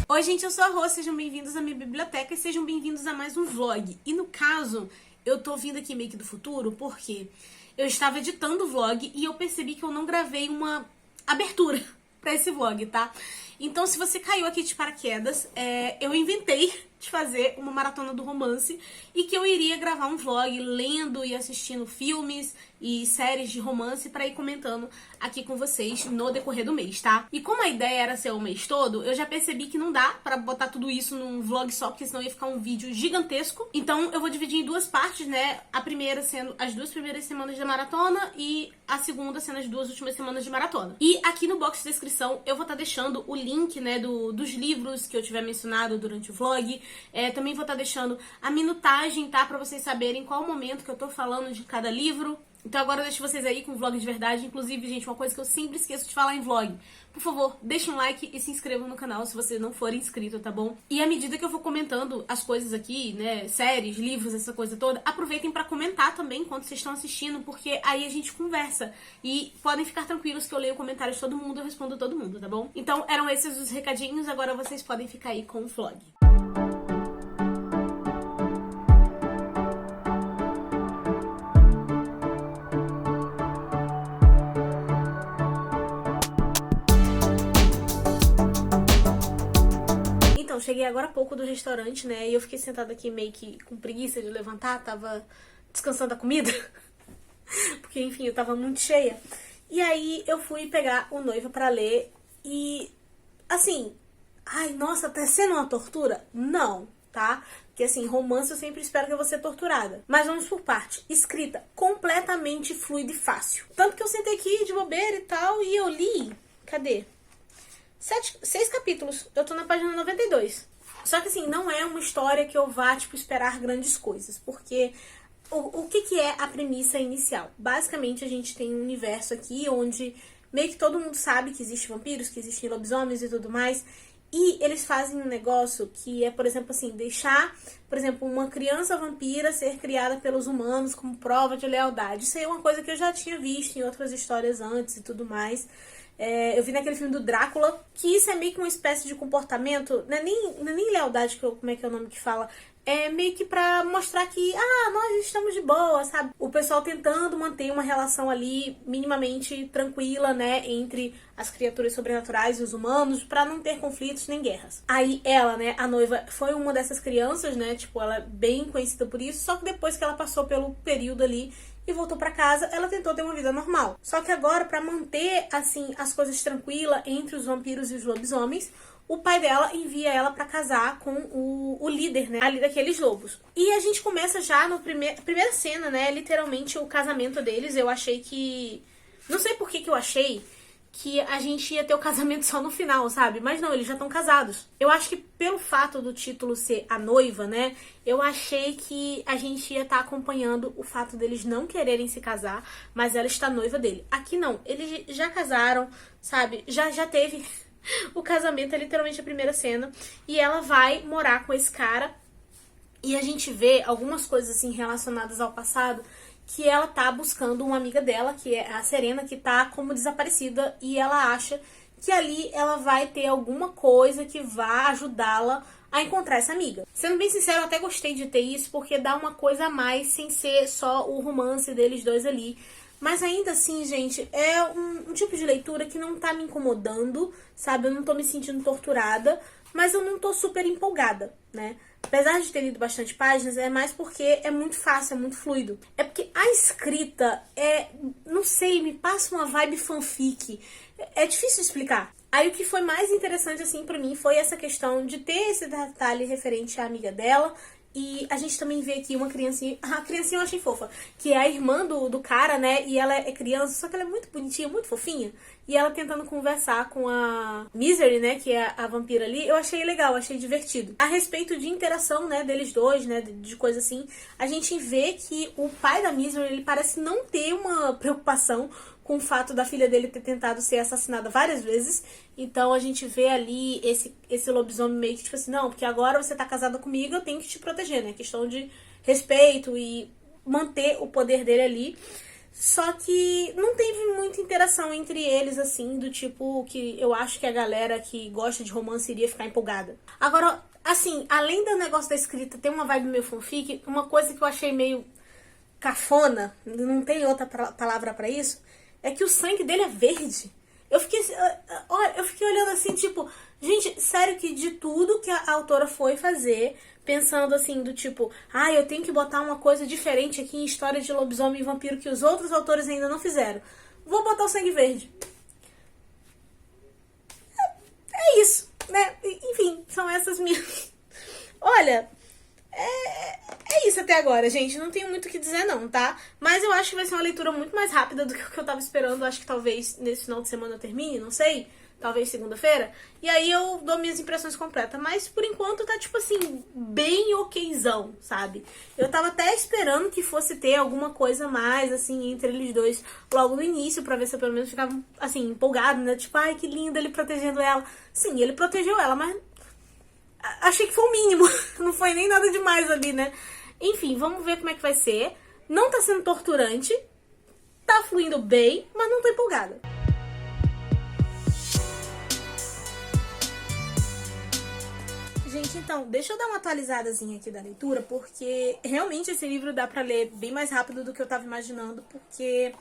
Oi gente, eu sou a Rô, sejam bem-vindos à minha biblioteca e sejam bem-vindos a mais um vlog. E no caso, eu tô vindo aqui meio que do futuro porque eu estava editando o vlog e eu percebi que eu não gravei uma abertura pra esse vlog, tá? Então se você caiu aqui de paraquedas, eu inventei de fazer uma maratona do romance e que eu iria gravar um vlog lendo e assistindo filmes e séries de romance pra ir comentando aqui com vocês no decorrer do mês, tá? E como a ideia era ser o mês todo, eu já percebi que não dá pra botar tudo isso num vlog só, porque senão ia ficar um vídeo gigantesco. Então eu vou dividir em duas partes, né? A primeira sendo as 2 primeiras semanas da maratona e a segunda sendo as 2 últimas semanas de maratona. E aqui no box de descrição eu vou estar deixando o link, né, dos livros que eu tiver mencionado durante o vlog. Também vou estar deixando a minutagem, tá? Pra vocês saberem qual o momento que eu tô falando de cada livro. Então agora eu deixo vocês aí com o vlog de verdade. Inclusive, gente, uma coisa que eu sempre esqueço de falar em vlog. Por favor, deixa um like e se inscreva no canal se você não for inscrito, tá bom? E à medida que eu for comentando as coisas aqui, né, séries, livros, essa coisa toda, aproveitem pra comentar também enquanto vocês estão assistindo, porque aí a gente conversa. E podem ficar tranquilos que eu leio comentários de todo mundo, eu respondo todo mundo, tá bom? Então eram esses os recadinhos, agora vocês podem ficar aí com o vlog. Cheguei agora há pouco do restaurante, né, e eu fiquei sentada aqui meio que com preguiça de levantar, tava descansando a comida, porque, enfim, eu tava muito cheia. E aí eu fui pegar o Noiva pra ler e, assim, ai, nossa, tá sendo uma tortura? Não, tá? Porque, assim, romance eu sempre espero que eu vou ser torturada. Mas vamos por parte. Escrita completamente fluida e fácil. Tanto que eu sentei aqui de bobeira e tal, e eu li, cadê? 6 capítulos, eu tô na página 92. Só que assim, não é uma história que eu vá, tipo, esperar grandes coisas. Porque o que é a premissa inicial? Basicamente, a gente tem um universo aqui onde meio que todo mundo sabe que existem vampiros, que existem lobisomens e tudo mais. E eles fazem um negócio que é, por exemplo, assim, deixar, por exemplo, uma criança vampira ser criada pelos humanos como prova de lealdade. Isso aí é uma coisa que eu já tinha visto em outras histórias antes e tudo mais. Eu vi naquele filme do Drácula, que isso é meio que uma espécie de comportamento, não é nem lealdade, como é que é o nome que fala, é meio que pra mostrar que, nós estamos de boa, sabe? O pessoal tentando manter uma relação ali minimamente tranquila, né, entre as criaturas sobrenaturais e os humanos, pra não ter conflitos nem guerras. Aí ela, né, a noiva, foi uma dessas crianças, né, tipo, ela é bem conhecida por isso, só que depois que ela passou pelo período ali e voltou pra casa, ela tentou ter uma vida normal. Só que agora, pra manter, assim, as coisas tranquilas entre os vampiros e os lobisomens, o pai dela envia ela pra casar com o líder, né, ali daqueles lobos. E a gente começa já no primeira cena, né, literalmente o casamento deles. Eu achei que... Não sei por que eu achei que a gente ia ter o casamento só no final, sabe? Mas não, eles já estão casados. Eu acho que pelo fato do título ser A Noiva, né? Eu achei que a gente ia estar acompanhando o fato deles não quererem se casar, mas ela está noiva dele. Aqui não, eles já casaram, sabe? Já teve o casamento, é literalmente a primeira cena. E ela vai morar com esse cara. E a gente vê algumas coisas assim relacionadas ao passado, que ela tá buscando uma amiga dela, que é a Serena, que tá como desaparecida, e ela acha que ali ela vai ter alguma coisa que vá ajudá-la a encontrar essa amiga. Sendo bem sincero, eu até gostei de ter isso, porque dá uma coisa a mais, sem ser só o romance deles dois ali. Mas ainda assim, gente, é um tipo de leitura que não tá me incomodando, sabe? Eu não tô me sentindo torturada, mas eu não tô super empolgada, né? Apesar de ter lido bastante páginas, é mais porque é muito fácil, é muito fluido. É porque a escrita não sei, me passa uma vibe fanfic. É difícil de explicar. Aí o que foi mais interessante, assim, pra mim, foi essa questão de ter esse detalhe referente à amiga dela. E a gente também vê aqui uma criancinha, a criancinha eu achei fofa, que é a irmã do cara, né, e ela é criança, só que ela é muito bonitinha, muito fofinha, e ela tentando conversar com a Misery, né, que é a vampira ali, eu achei legal, achei divertido. A respeito de interação, né, deles dois, né, de coisa assim, a gente vê que o pai da Misery, ele parece não ter uma preocupação com o fato da filha dele ter tentado ser assassinada várias vezes. Então a gente vê ali esse lobisomem meio que tipo assim, não, porque agora você tá casada comigo, eu tenho que te proteger, né? Questão de respeito e manter o poder dele ali. Só que não teve muita interação entre eles, assim, do tipo que eu acho que a galera que gosta de romance iria ficar empolgada. Agora, assim, além do negócio da escrita ter uma vibe meio fanfic, uma coisa que eu achei meio cafona, não tem outra palavra pra isso, é que o sangue dele é verde. Eu fiquei olhando assim, tipo, gente, sério que de tudo que a autora foi fazer, pensando assim, do tipo, eu tenho que botar uma coisa diferente aqui em história de lobisomem e vampiro que os outros autores ainda não fizeram. Vou botar o sangue verde. É isso, né? Enfim, são essas minhas... Olha, é isso até agora, gente. Não tenho muito o que dizer, não, tá? Mas eu acho que vai ser uma leitura muito mais rápida do que o que eu tava esperando. Acho que talvez nesse final de semana eu termine, não sei. Talvez segunda-feira. E aí eu dou minhas impressões completas. Mas por enquanto tá, tipo assim, bem okzão, sabe? Eu tava até esperando que fosse ter alguma coisa mais, assim, entre eles dois logo no início, pra ver se eu pelo menos ficava, assim, empolgado, né? Tipo, ai, que lindo ele protegendo ela. Sim, ele protegeu ela, mas achei que foi o mínimo. Não foi nem nada demais ali, né? Enfim, vamos ver como é que vai ser. Não tá sendo torturante. Tá fluindo bem, mas não tô empolgada. Gente, então, deixa eu dar uma atualizadazinha aqui da leitura, porque realmente esse livro dá pra ler bem mais rápido do que eu tava imaginando, porque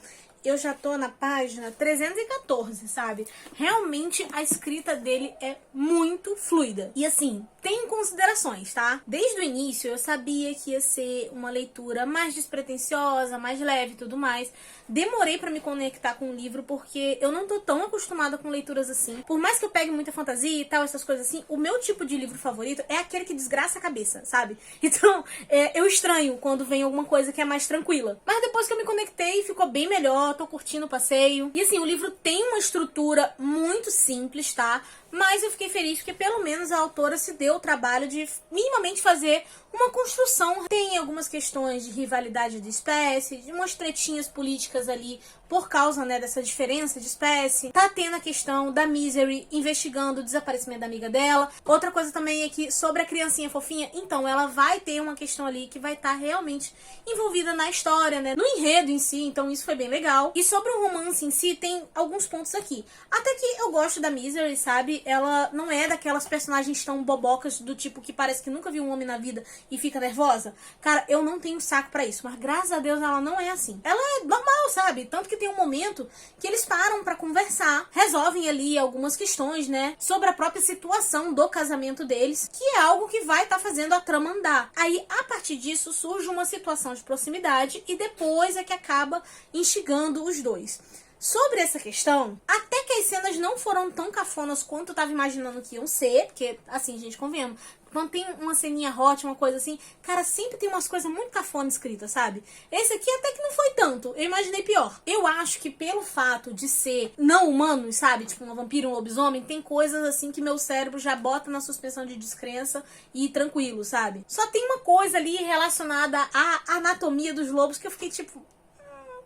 eu já tô na página 314, sabe? Realmente a escrita dele é muito fluida. E assim, tem considerações, tá? Desde o início eu sabia que ia ser uma leitura mais despretensiosa, mais leve e tudo mais. Demorei pra me conectar com o livro porque eu não tô tão acostumada com leituras assim. Por mais que eu pegue muita fantasia e tal, essas coisas assim, o meu tipo de livro favorito é aquele que desgraça a cabeça, sabe? Então, eu estranho quando vem alguma coisa que é mais tranquila. Mas depois que eu me conectei, ficou bem melhor, tô curtindo o passeio. E assim, o livro tem uma estrutura muito simples, tá? Mas eu fiquei feliz porque pelo menos a autora se deu o trabalho de minimamente fazer uma construção. Tem algumas questões de rivalidade de espécie, de umas tretinhas políticas ali por causa, né, dessa diferença de espécie. Tá tendo a questão da Misery investigando o desaparecimento da amiga dela. Outra coisa também é que sobre a criancinha fofinha, então ela vai ter uma questão ali que vai estar realmente envolvida na história, né, no enredo em si, então isso foi bem legal. E sobre o romance em si, tem alguns pontos aqui. Até que eu gosto da Misery, sabe? Ela não é daquelas personagens tão bobocas do tipo que parece que nunca viu um homem na vida e fica nervosa. Cara, eu não tenho saco pra isso, mas graças a Deus ela não é assim. Ela é normal, sabe? Tanto que tem um momento que eles param pra conversar, resolvem ali algumas questões, né? Sobre a própria situação do casamento deles, que é algo que vai estar fazendo a trama andar. Aí, a partir disso, surge uma situação de proximidade e depois é que acaba instigando os dois. Sobre essa questão, até que as cenas não foram tão cafonas quanto eu tava imaginando que iam ser, porque, assim, gente, convenhamos, quando tem uma ceninha hot, uma coisa assim, cara, sempre tem umas coisas muito cafonas escritas, sabe? Esse aqui até que não foi tanto, eu imaginei pior. Eu acho que pelo fato de ser não humano, sabe, tipo um vampiro, um lobisomem, tem coisas assim que meu cérebro já bota na suspensão de descrença e tranquilo, sabe? Só tem uma coisa ali relacionada à anatomia dos lobos que eu fiquei tipo,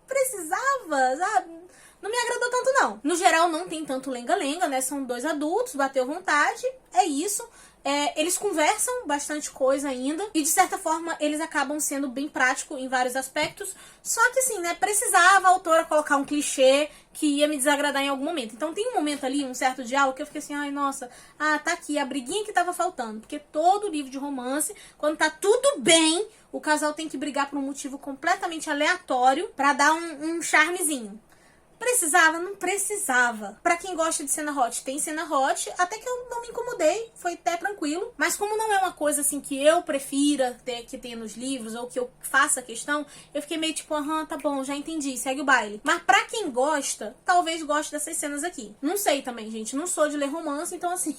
precisava, sabe? Não me agradou tanto, não. No geral, não tem tanto lenga-lenga, né? São dois adultos, bateu vontade, é isso. Eles conversam bastante coisa ainda. E, de certa forma, eles acabam sendo bem práticos em vários aspectos. Só que, assim, né? Precisava a autora colocar um clichê que ia me desagradar em algum momento. Então, tem um momento ali, um certo diálogo, que eu fiquei assim, ai, nossa, tá aqui, a briguinha que tava faltando. Porque todo livro de romance, quando tá tudo bem, o casal tem que brigar por um motivo completamente aleatório pra dar um charmezinho. Precisava? Não precisava. Pra quem gosta de cena hot, tem cena hot. Até que eu não me incomodei. Foi até tranquilo. Mas como não é uma coisa assim que eu prefira que tenha nos livros ou que eu faça questão, eu fiquei meio tipo, tá bom, já entendi, segue o baile. Mas pra quem gosta, talvez goste dessas cenas aqui. Não sei também, gente. Não sou de ler romance, então assim...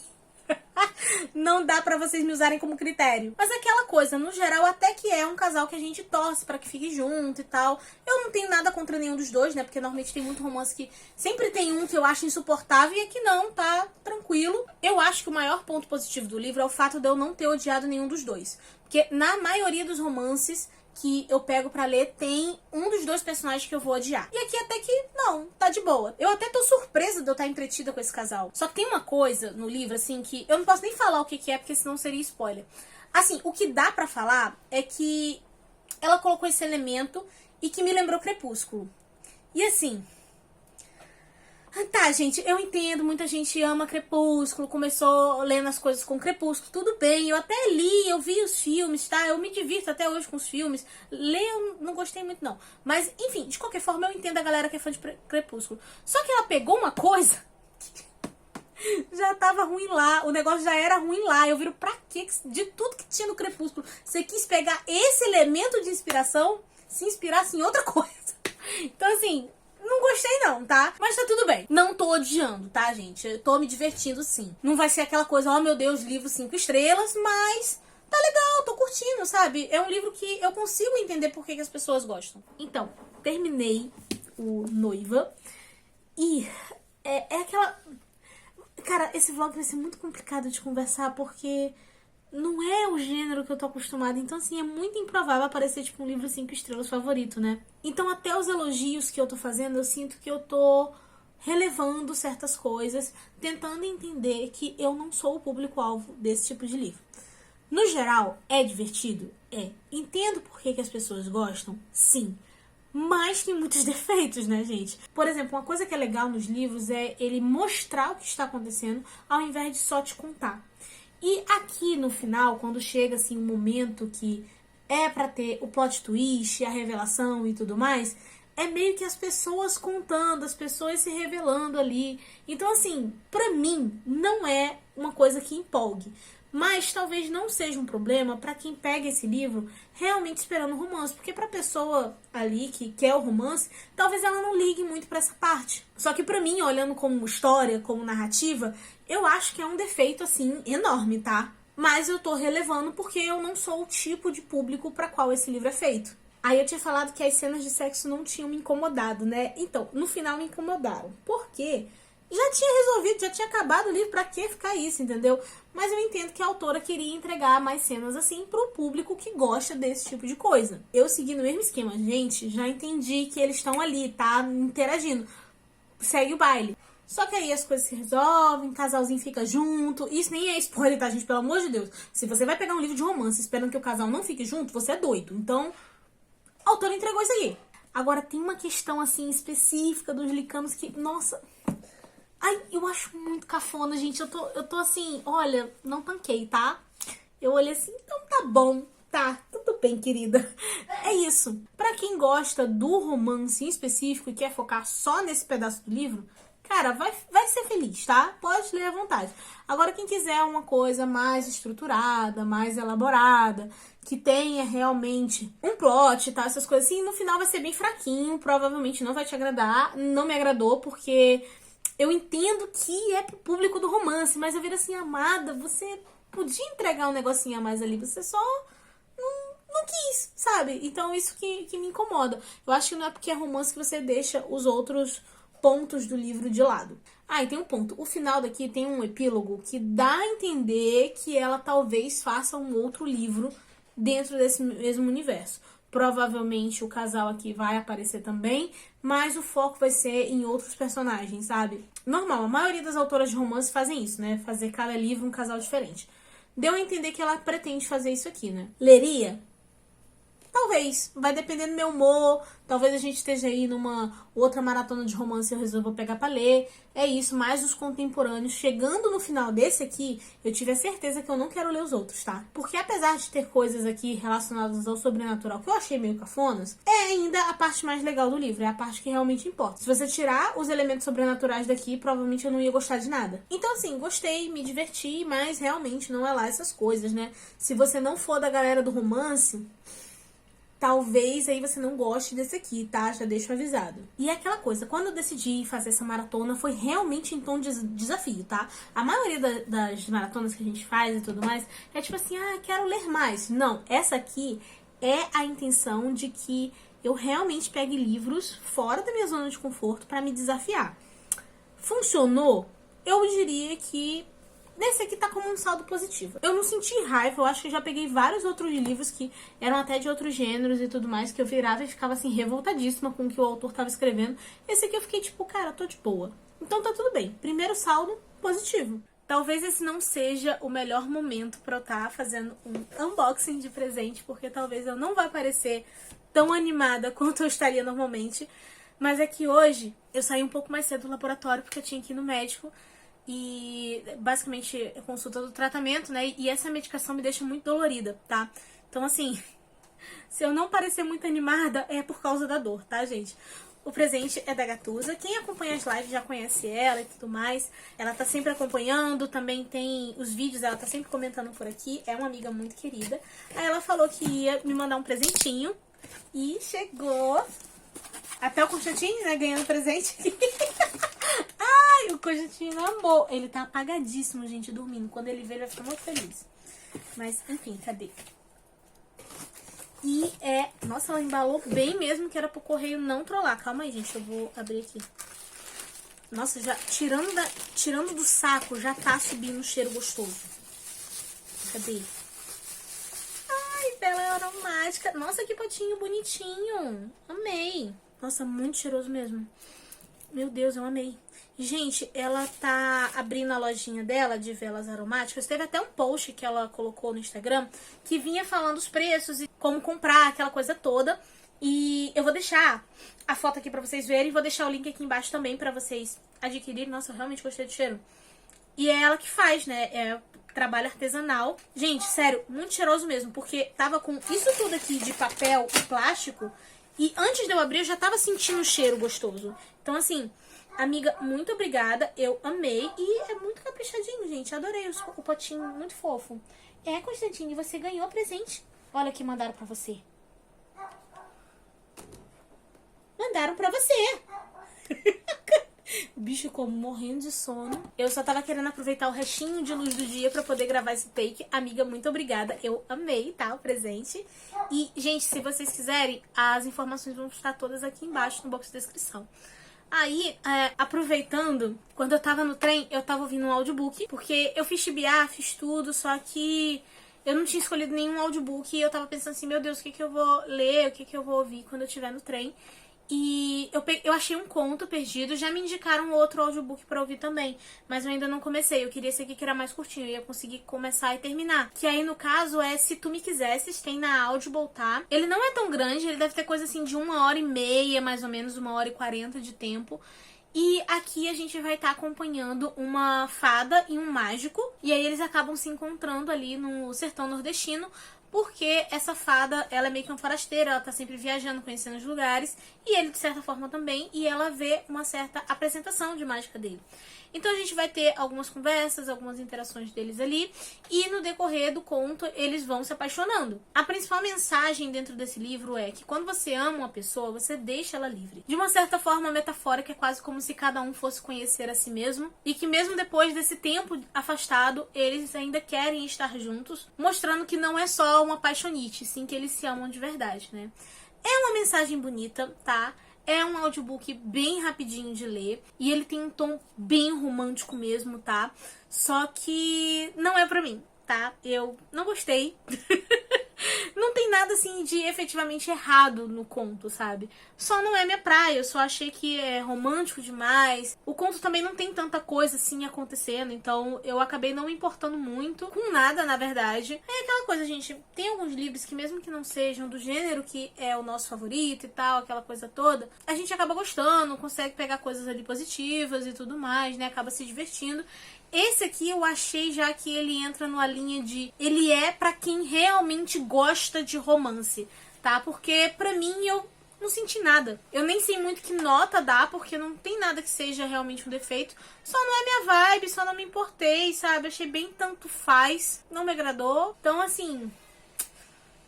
não dá pra vocês me usarem como critério. Mas aquela coisa, no geral, até que é um casal que a gente torce pra que fique junto e tal. Eu não tenho nada contra nenhum dos dois, né? Porque normalmente tem muito romance que sempre tem um que eu acho insuportável e aqui não, tá tranquilo. Eu acho que o maior ponto positivo do livro é o fato de eu não ter odiado nenhum dos dois. Porque na maioria dos romances que eu pego pra ler, tem um dos dois personagens que eu vou odiar. E aqui até que não, tá de boa. Eu até tô surpresa de eu estar entretida com esse casal. Só que tem uma coisa no livro, assim, que eu não posso nem falar o que é, porque senão seria spoiler. Assim, o que dá pra falar é que ela colocou esse elemento e que me lembrou Crepúsculo. E assim... Tá, gente, eu entendo, muita gente ama Crepúsculo, começou lendo as coisas com Crepúsculo, tudo bem, eu até li, eu vi os filmes, tá? Eu me divirto até hoje com os filmes. Ler eu não gostei muito, não. Mas, enfim, de qualquer forma, eu entendo a galera que é fã de Crepúsculo. Só que ela pegou uma coisa que já tava ruim lá, o negócio já era ruim lá. Eu viro, pra quê? De tudo que tinha no Crepúsculo, você quis pegar esse elemento de inspiração, se inspirasse em outra coisa. Então, assim... Não gostei não, tá? Mas tá tudo bem. Não tô odiando, tá, gente? Eu tô me divertindo sim. Não vai ser aquela coisa, oh meu Deus, livro 5 estrelas, mas tá legal, tô curtindo, sabe? É um livro que eu consigo entender por que as pessoas gostam. Então, terminei o Noiva e é aquela... Cara, esse vlog vai ser muito complicado de conversar porque... Não é o gênero que eu tô acostumada. Então, assim, é muito improvável aparecer, tipo, um livro 5 estrelas favorito, né? Então, até os elogios que eu tô fazendo, eu sinto que eu tô relevando certas coisas, tentando entender que eu não sou o público-alvo desse tipo de livro. No geral, é divertido? É. Entendo por que as pessoas gostam? Sim. Mas tem muitos defeitos, né, gente? Por exemplo, uma coisa que é legal nos livros é ele mostrar o que está acontecendo ao invés de só te contar. E aqui no final, quando chega assim um momento que é pra ter o plot twist, a revelação e tudo mais, é meio que as pessoas contando, as pessoas se revelando ali. Então, assim, pra mim, não é uma coisa que empolgue. Mas talvez não seja um problema pra quem pega esse livro realmente esperando o romance. Porque pra pessoa ali que quer o romance, talvez ela não ligue muito pra essa parte. Só que pra mim, olhando como história, como narrativa, eu acho que é um defeito, assim, enorme, tá? Mas eu tô relevando porque eu não sou o tipo de público pra qual esse livro é feito. Aí eu tinha falado que as cenas de sexo não tinham me incomodado, né? Então, no final me incomodaram. Por quê? Já tinha resolvido, já tinha acabado o livro, pra que ficar isso, entendeu? Mas eu entendo que a autora queria entregar mais cenas assim pro público que gosta desse tipo de coisa. Eu segui no mesmo esquema, gente, já entendi que eles estão ali, tá interagindo. Segue o baile. Só que aí as coisas se resolvem, casalzinho fica junto. Isso nem é spoiler, tá, gente? Pelo amor de Deus. Se você vai pegar um livro de romance esperando que o casal não fique junto, você é doido. Então, a autora entregou isso aí. Agora, tem uma questão, assim, específica dos licanos que, nossa... Ai, eu acho muito cafona, gente. Eu tô assim, olha, não tanquei, tá? Eu olhei assim, então tá bom, tá, tudo bem, querida. É isso. Pra quem gosta do romance em específico e quer focar só nesse pedaço do livro, cara, vai ser feliz, tá? Pode ler à vontade. Agora, quem quiser uma coisa mais estruturada, mais elaborada, que tenha realmente um plot, tá? Essas coisas assim, no final vai ser bem fraquinho, provavelmente não vai te agradar. Não me agradou, porque... Eu entendo que é pro público do romance, mas eu viro assim, amada, você podia entregar um negocinho a mais ali, você só não quis, sabe? Então isso que me incomoda. Eu acho que não é porque é romance que você deixa os outros pontos do livro de lado. Ah, e tem um ponto. O final daqui tem um epílogo que dá a entender que ela talvez faça um outro livro dentro desse mesmo universo. Provavelmente o casal aqui vai aparecer também, mas o foco vai ser em outros personagens, sabe? Normal, a maioria das autoras de romance fazem isso, né? Fazer cada livro um casal diferente. Deu a entender que ela pretende fazer isso aqui, né? Leria? Talvez, vai depender do meu humor, talvez a gente esteja aí numa outra maratona de romance e eu resolvo pegar pra ler, é isso, mais os contemporâneos. Chegando no final desse aqui, eu tive a certeza que eu não quero ler os outros, tá? Porque apesar de ter coisas aqui relacionadas ao sobrenatural que eu achei meio cafonas, é ainda a parte mais legal do livro, é a parte que realmente importa. Se você tirar os elementos sobrenaturais daqui, provavelmente eu não ia gostar de nada. Então assim, gostei, me diverti, mas realmente não é lá essas coisas, né? Se você não for da galera do romance... Talvez aí você não goste desse aqui, tá? Já deixo avisado. E é aquela coisa, quando eu decidi fazer essa maratona, foi realmente em tom de desafio, tá? A maioria das maratonas que a gente faz e tudo mais, é tipo assim, ah, quero ler mais. Não, essa aqui é a intenção de que eu realmente pegue livros fora da minha zona de conforto pra me desafiar. Funcionou? Eu diria que... Nesse aqui tá como um saldo positivo. Eu não senti raiva, eu acho que eu já peguei vários outros livros que eram até de outros gêneros e tudo mais, que eu virava e ficava assim, revoltadíssima com o que o autor tava escrevendo. Esse aqui eu fiquei tipo, cara, tô de boa. Então tá tudo bem. Primeiro saldo, positivo. Talvez esse não seja o melhor momento pra eu estar fazendo um unboxing de presente, porque talvez eu não vá parecer tão animada quanto eu estaria normalmente. Mas é que hoje eu saí um pouco mais cedo do laboratório porque eu tinha que ir no médico e basicamente consulta do tratamento, né? E essa medicação me deixa muito dolorida, tá? Então assim, se eu não parecer muito animada é por causa da dor, tá, gente? O presente é da Gatusa. Quem acompanha as lives já conhece ela e tudo mais. Ela tá sempre acompanhando, também tem os vídeos, ela tá sempre comentando por aqui. É uma amiga muito querida. Aí ela falou que ia me mandar um presentinho. E chegou. Até o Constantino, né, ganhando presente. Ai, o Constantino amou. Ele tá apagadíssimo, gente, dormindo. Quando ele ver, ele vai ficar muito feliz. Mas, enfim, cadê? E Nossa, ela embalou bem mesmo, que era pro correio não trollar. Calma aí, gente, eu vou abrir aqui. Nossa, já tirando do saco, já tá subindo um cheiro gostoso. Cadê? Ai, vela aromática. Nossa, que potinho bonitinho. Amei. Nossa, muito cheiroso mesmo. Meu Deus, eu amei. Gente, ela tá abrindo a lojinha dela de velas aromáticas. Teve até um post que ela colocou no Instagram que vinha falando os preços e como comprar, aquela coisa toda. E eu vou deixar a foto aqui pra vocês verem. Vou deixar o link aqui embaixo também pra vocês adquirirem. Nossa, eu realmente gostei do cheiro. E é ela que faz, né? É trabalho artesanal. Gente, sério, muito cheiroso mesmo. Porque tava com isso tudo aqui de papel e plástico. E antes de eu abrir, eu já tava sentindo o cheiro gostoso. Então, assim... Amiga, muito obrigada, eu amei e é muito caprichadinho, gente, adorei o potinho, muito fofo. Constantine, você ganhou presente. Olha o que mandaram pra você. Mandaram pra você. O bicho ficou morrendo de sono. Eu só tava querendo aproveitar o restinho de luz do dia pra poder gravar esse take. Amiga, muito obrigada, eu amei, tá, o presente. E, gente, se vocês quiserem, as informações vão estar todas aqui embaixo no box de descrição. Aí, aproveitando, quando eu tava no trem, eu tava ouvindo um audiobook, porque eu fiz TBA, fiz tudo, só que eu não tinha escolhido nenhum audiobook e eu tava pensando assim, meu Deus, o que que eu vou ler, o que que eu vou ouvir quando eu estiver no trem. E eu achei um conto perdido, já me indicaram outro audiobook pra ouvir também, mas eu ainda não comecei, eu queria esse aqui que era mais curtinho, eu ia conseguir começar e terminar. Que aí, no caso, é Se Tu Me Quisesses, tem na Audible, tá? Ele não é tão grande, ele deve ter coisa assim de 1h30, mais ou menos, 1h40 de tempo. E aqui a gente vai estar acompanhando uma fada e um mágico, e aí eles acabam se encontrando ali no sertão nordestino, porque essa fada, ela é meio que uma forasteira, ela tá sempre viajando, conhecendo os lugares, e ele de certa forma também, e ela vê uma certa apresentação de mágica dele. Então a gente vai ter algumas conversas, algumas interações deles ali, e no decorrer do conto eles vão se apaixonando. A principal mensagem dentro desse livro é que quando você ama uma pessoa, você deixa ela livre. De uma certa forma metafórica, é quase como se cada um fosse conhecer a si mesmo, e que mesmo depois desse tempo afastado, eles ainda querem estar juntos, mostrando que não é só uma paixonite, sim que eles se amam de verdade, né? É uma mensagem bonita, tá? É um audiobook bem rapidinho de ler. E ele tem um tom bem romântico mesmo, tá? Só que não é pra mim, tá? Eu não gostei. Não tem nada, assim, de efetivamente errado no conto, sabe? Só não é minha praia. Eu só achei que é romântico demais. O conto também não tem tanta coisa, assim, acontecendo. Então, eu acabei não me importando muito com nada, na verdade. É aquela coisa, gente. Tem alguns livros que, mesmo que não sejam do gênero que é o nosso favorito e tal, aquela coisa toda, a gente acaba gostando, consegue pegar coisas ali positivas e tudo mais, né? Acaba se divertindo. Esse aqui eu achei já que ele entra numa linha de... Ele é pra quem realmente gosta de romance, tá? Porque pra mim eu não senti nada. Eu nem sei muito que nota dá, porque não tem nada que seja realmente um defeito. Só não é minha vibe, só não me importei, sabe? Achei bem tanto faz, não me agradou. Então, assim,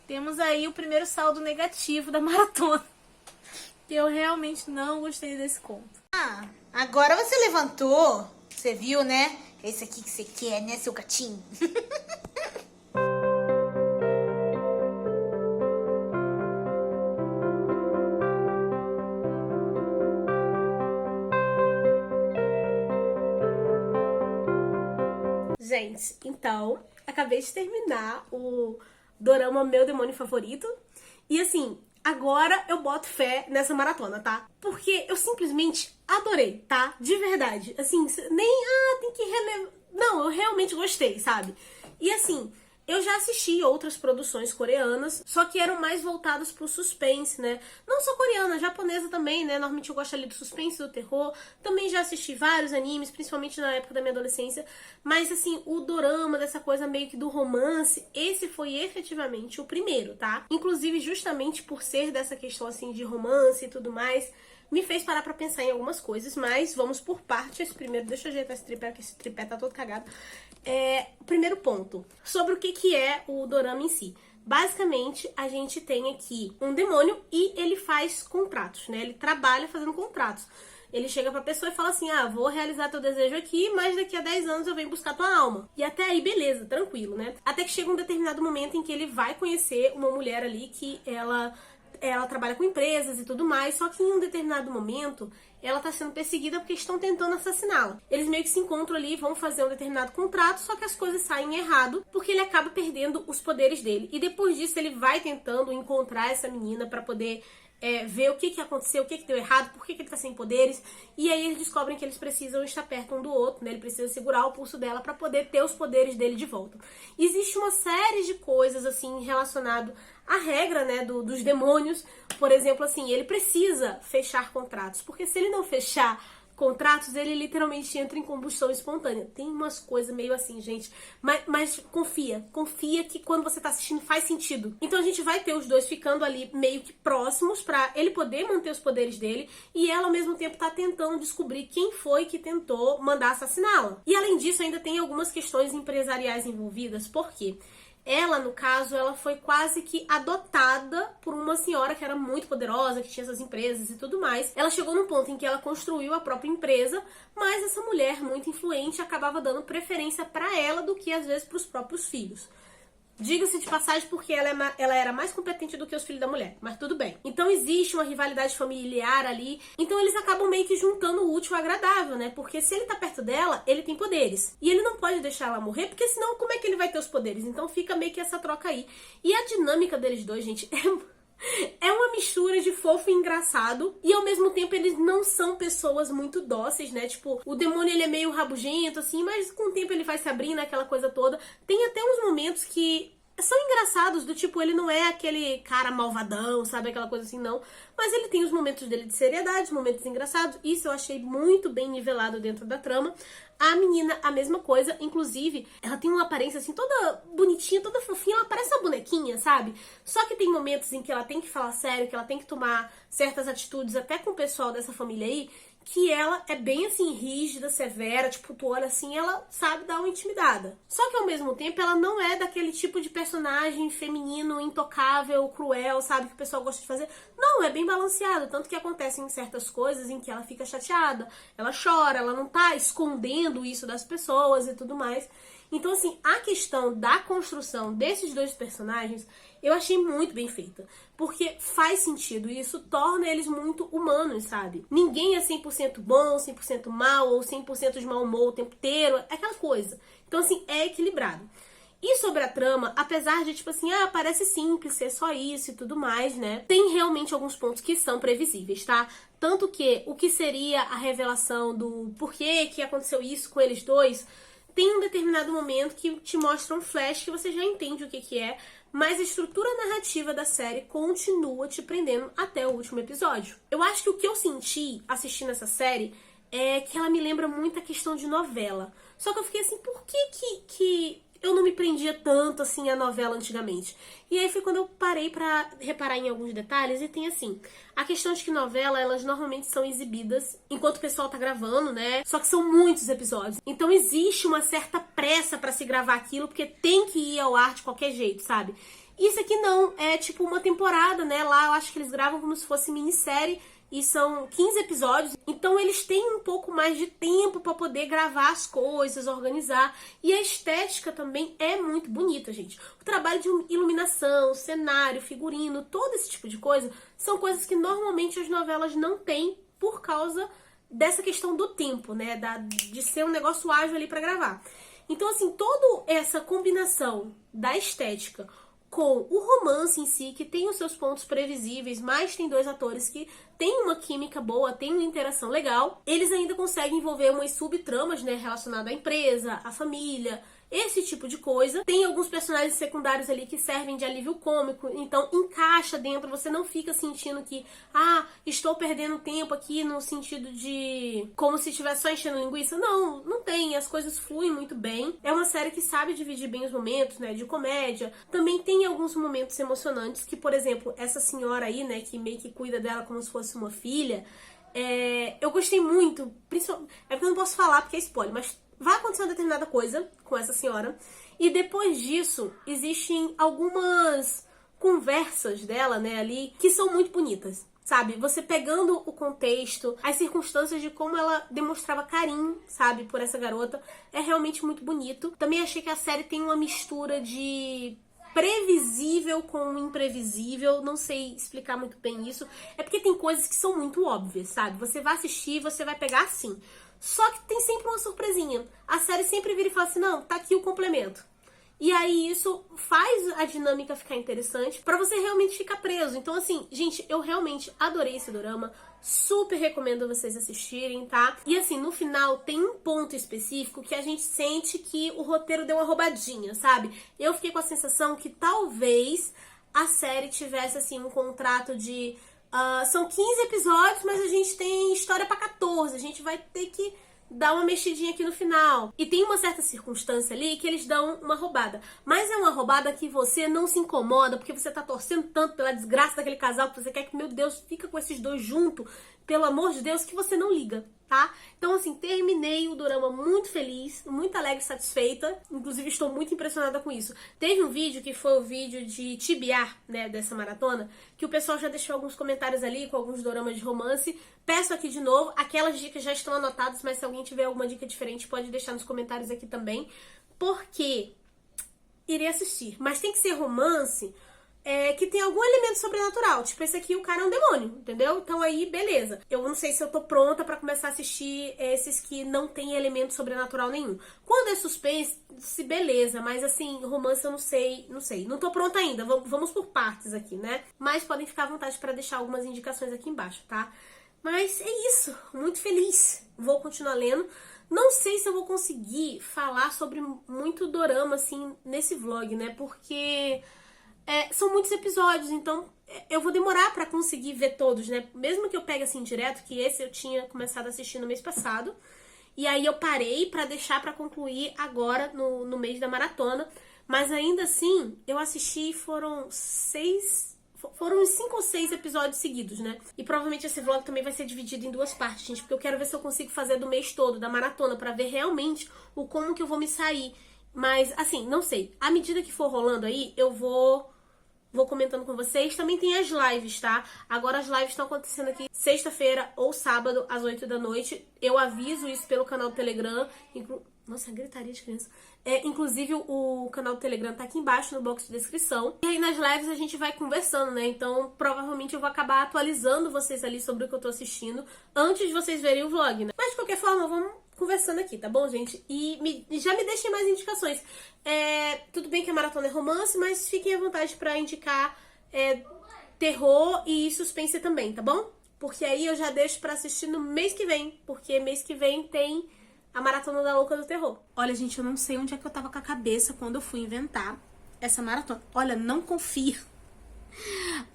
temos aí o primeiro saldo negativo da maratona. Que eu realmente não gostei desse conto. Ah, agora você levantou. Você viu, né? Esse aqui que você quer, né, seu gatinho? Gente, então, acabei de terminar o dorama Meu Demônio Favorito. E assim, agora eu boto fé nessa maratona, tá? Porque eu simplesmente adorei, tá? De verdade. Assim, nem, tem que relevar. Não, eu realmente gostei, sabe? E assim, Eu já assisti outras produções coreanas, só que eram mais voltadas pro suspense, né? Não só coreana, japonesa também, né? Normalmente eu gosto ali do suspense, do terror. Também já assisti vários animes, principalmente na época da minha adolescência. Mas, assim, o dorama, dessa coisa meio que do romance, esse foi efetivamente o primeiro, tá? Inclusive, justamente por ser dessa questão, assim, de romance e tudo mais, me fez parar pra pensar em algumas coisas, mas vamos por partes. Primeiro, deixa eu ajeitar esse tripé, porque esse tripé tá todo cagado. Primeiro ponto, sobre o que é o dorama em si. Basicamente, a gente tem aqui um demônio e ele faz contratos, né? Ele trabalha fazendo contratos. Ele chega pra pessoa e fala assim, vou realizar teu desejo aqui, mas daqui a 10 anos eu venho buscar tua alma. E até aí, beleza, tranquilo, né? Até que chega um determinado momento em que ele vai conhecer uma mulher ali que ela trabalha com empresas e tudo mais, só que em um determinado momento ela tá sendo perseguida porque estão tentando assassiná-la. Eles meio que se encontram ali, vão fazer um determinado contrato, só que as coisas saem errado, porque ele acaba perdendo os poderes dele. E depois disso ele vai tentando encontrar essa menina pra poder ver o que aconteceu, o que deu errado, por que ele tá sem poderes. E aí eles descobrem que eles precisam estar perto um do outro, né? Ele precisa segurar o pulso dela pra poder ter os poderes dele de volta. Existe uma série de coisas, assim, relacionado à regra, né, dos demônios. Por exemplo, assim, ele precisa fechar contratos, porque se ele não fechar contratos, ele literalmente entra em combustão espontânea. Tem umas coisas meio assim, gente. Mas confia que quando você tá assistindo faz sentido. Então a gente vai ter os dois ficando ali meio que próximos pra ele poder manter os poderes dele e ela ao mesmo tempo tá tentando descobrir quem foi que tentou mandar assassiná-la. E além disso, ainda tem algumas questões empresariais envolvidas. Por quê? Ela, no caso, ela foi quase que adotada por uma senhora que era muito poderosa, que tinha essas empresas e tudo mais. Ela chegou num ponto em que ela construiu a própria empresa, mas essa mulher muito influente acabava dando preferência pra ela do que às vezes pros próprios filhos. Diga-se de passagem porque ela era mais competente do que os filhos da mulher, mas tudo bem. Então existe uma rivalidade familiar ali, então eles acabam meio que juntando o útil ao agradável, né? Porque se ele tá perto dela, ele tem poderes. E ele não pode deixar ela morrer, porque senão como é que ele vai ter os poderes? Então fica meio que essa troca aí. E a dinâmica deles dois, gente, é uma mistura de fofo e engraçado. E ao mesmo tempo eles não são pessoas muito dóceis, né? Tipo, o demônio ele é meio rabugento, assim, mas com o tempo ele vai se abrindo, aquela coisa toda. Tem até uns momentos que são engraçados, do tipo, ele não é aquele cara malvadão, sabe? Aquela coisa assim, não. Mas ele tem os momentos dele de seriedade, os momentos engraçados. Isso eu achei muito bem nivelado dentro da trama. A menina, a mesma coisa. Inclusive, ela tem uma aparência assim, toda bonitinha, toda fofinha. Ela parece uma bonequinha, sabe? Só que tem momentos em que ela tem que falar sério, que ela tem que tomar certas atitudes, até com o pessoal dessa família aí, que ela é bem assim, rígida, severa, tipo, tu olha assim, ela sabe dar uma intimidada. Só que ao mesmo tempo ela não é daquele tipo de personagem feminino, intocável, cruel, sabe, que o pessoal gosta de fazer. Não, é bem balanceado, tanto que acontecem certas coisas em que ela fica chateada, ela chora, ela não tá escondendo isso das pessoas e tudo mais. Então, assim, a questão da construção desses dois personagens eu achei muito bem feita. Porque faz sentido e isso torna eles muito humanos, sabe? Ninguém é 100% bom, 100% mal ou 100% de mau humor o tempo inteiro. É aquela coisa. Então, assim, é equilibrado. E sobre a trama, apesar de, tipo assim, parece simples ser só isso e tudo mais, né? Tem realmente alguns pontos que são previsíveis, tá? Tanto que o que seria a revelação do porquê que aconteceu isso com eles dois, tem um determinado momento que te mostra um flash que você já entende o que é, mas a estrutura narrativa da série continua te prendendo até o último episódio. Eu acho que o que eu senti assistindo essa série é que ela me lembra muito a questão de novela. Só que eu fiquei assim, por que eu não me prendia tanto assim a novela antigamente? E aí foi quando eu parei pra reparar em alguns detalhes e tem assim, a questão de que novela, elas normalmente são exibidas enquanto o pessoal tá gravando, né? Só que são muitos episódios. Então existe uma certa pressa pra se gravar aquilo, porque tem que ir ao ar de qualquer jeito, sabe? Isso aqui não, é tipo uma temporada, né? Lá eu acho que eles gravam como se fosse minissérie, e são 15 episódios, então eles têm um pouco mais de tempo para poder gravar as coisas, organizar. E a estética também é muito bonita, gente. O trabalho de iluminação, cenário, figurino, todo esse tipo de coisa, são coisas que normalmente as novelas não têm por causa dessa questão do tempo, né? De ser um negócio ágil ali para gravar. Então, assim, toda essa combinação da estética com o romance em si, que tem os seus pontos previsíveis, mas tem dois atores que tem uma química boa, tem uma interação legal. Eles ainda conseguem envolver umas subtramas, né, relacionadas à empresa, à família, esse tipo de coisa. Tem alguns personagens secundários ali que servem de alívio cômico, então encaixa dentro, você não fica sentindo que, estou perdendo tempo aqui no sentido de como se estivesse só enchendo linguiça. Não, não tem, as coisas fluem muito bem. É uma série que sabe dividir bem os momentos, né, de comédia. Também tem alguns momentos emocionantes, que, por exemplo, essa senhora aí, né, que meio que cuida dela como se fosse uma filha, eu gostei muito, principalmente, é porque eu não posso falar porque é spoiler, mas vai acontecer uma determinada coisa com essa senhora, e depois disso existem algumas conversas dela, né, ali, que são muito bonitas, sabe? Você pegando o contexto, as circunstâncias de como ela demonstrava carinho, sabe, por essa garota, é realmente muito bonito. Também achei que a série tem uma mistura de previsível com imprevisível, não sei explicar muito bem isso, é porque tem coisas que são muito óbvias, sabe? Você vai assistir, você vai pegar assim. Só que tem sempre uma surpresinha. A série sempre vira e fala assim, não, tá aqui o complemento. E aí isso faz a dinâmica ficar interessante pra você realmente ficar preso. Então assim, gente, eu realmente adorei esse dorama. Super recomendo vocês assistirem, tá? E assim, no final tem um ponto específico que a gente sente que o roteiro deu uma roubadinha, sabe? Eu fiquei com a sensação que talvez a série tivesse assim um contrato de... são 15 episódios, mas a gente tem história pra 14. A gente vai ter que dar uma mexidinha aqui no final. E tem uma certa circunstância ali que eles dão uma roubada. Mas é uma roubada que você não se incomoda, porque você tá torcendo tanto pela desgraça daquele casal, que você quer que, meu Deus, fica com esses dois junto, pelo amor de Deus, que você não liga, tá? Então, assim, terminei o dorama muito feliz, muito alegre e satisfeita. Inclusive, estou muito impressionada com isso. Teve um vídeo que foi o vídeo de TBR, né, dessa maratona, que o pessoal já deixou alguns comentários ali com alguns doramas de romance. Peço aqui de novo, aquelas dicas já estão anotadas, mas se alguém tiver alguma dica diferente, pode deixar nos comentários aqui também. Porque irei assistir. Mas tem que ser romance que tem algum elemento sobrenatural. Tipo, esse aqui, o cara é um demônio, entendeu? Então aí, beleza. Eu não sei se eu tô pronta pra começar a assistir esses que não tem elemento sobrenatural nenhum. Quando é suspense, beleza. Mas assim, romance eu não sei. Não tô pronta ainda. Vamos por partes aqui, né? Mas podem ficar à vontade pra deixar algumas indicações aqui embaixo, tá? Mas é isso. Muito feliz. Vou continuar lendo. Não sei se eu vou conseguir falar sobre muito dorama, assim, nesse vlog, né? Porque... são muitos episódios, então eu vou demorar pra conseguir ver todos, né? Mesmo que eu pegue assim direto, que esse eu tinha começado a assistir no mês passado, e aí eu parei pra deixar pra concluir agora no mês da maratona, mas ainda assim eu assisti, foram uns 5 ou 6 episódios seguidos, né? E provavelmente esse vlog também vai ser dividido em 2 partes, gente, porque eu quero ver se eu consigo fazer do mês todo, da maratona, pra ver realmente como que eu vou me sair. Mas, assim, não sei. À medida que for rolando aí, eu vou comentando com vocês. Também tem as lives, tá? Agora as lives estão acontecendo aqui sexta-feira ou sábado, às 8 da noite. Eu aviso isso pelo canal do Telegram. Nossa, gritaria de criança. Inclusive, o canal do Telegram tá aqui embaixo no box de descrição. E aí nas lives a gente vai conversando, né? Então, provavelmente eu vou acabar atualizando vocês ali sobre o que eu tô assistindo antes de vocês verem o vlog, né? Mas, de qualquer forma, vamos conversando aqui, tá bom, gente? E já me deixem mais indicações. Tudo bem que a maratona é romance, mas fiquem à vontade pra indicar terror e suspense também, tá bom? Porque aí eu já deixo pra assistir no mês que vem, porque mês que vem tem a Maratona da Louca do Terror. Olha, gente, eu não sei onde é que eu tava com a cabeça quando eu fui inventar essa maratona. Olha, não confia.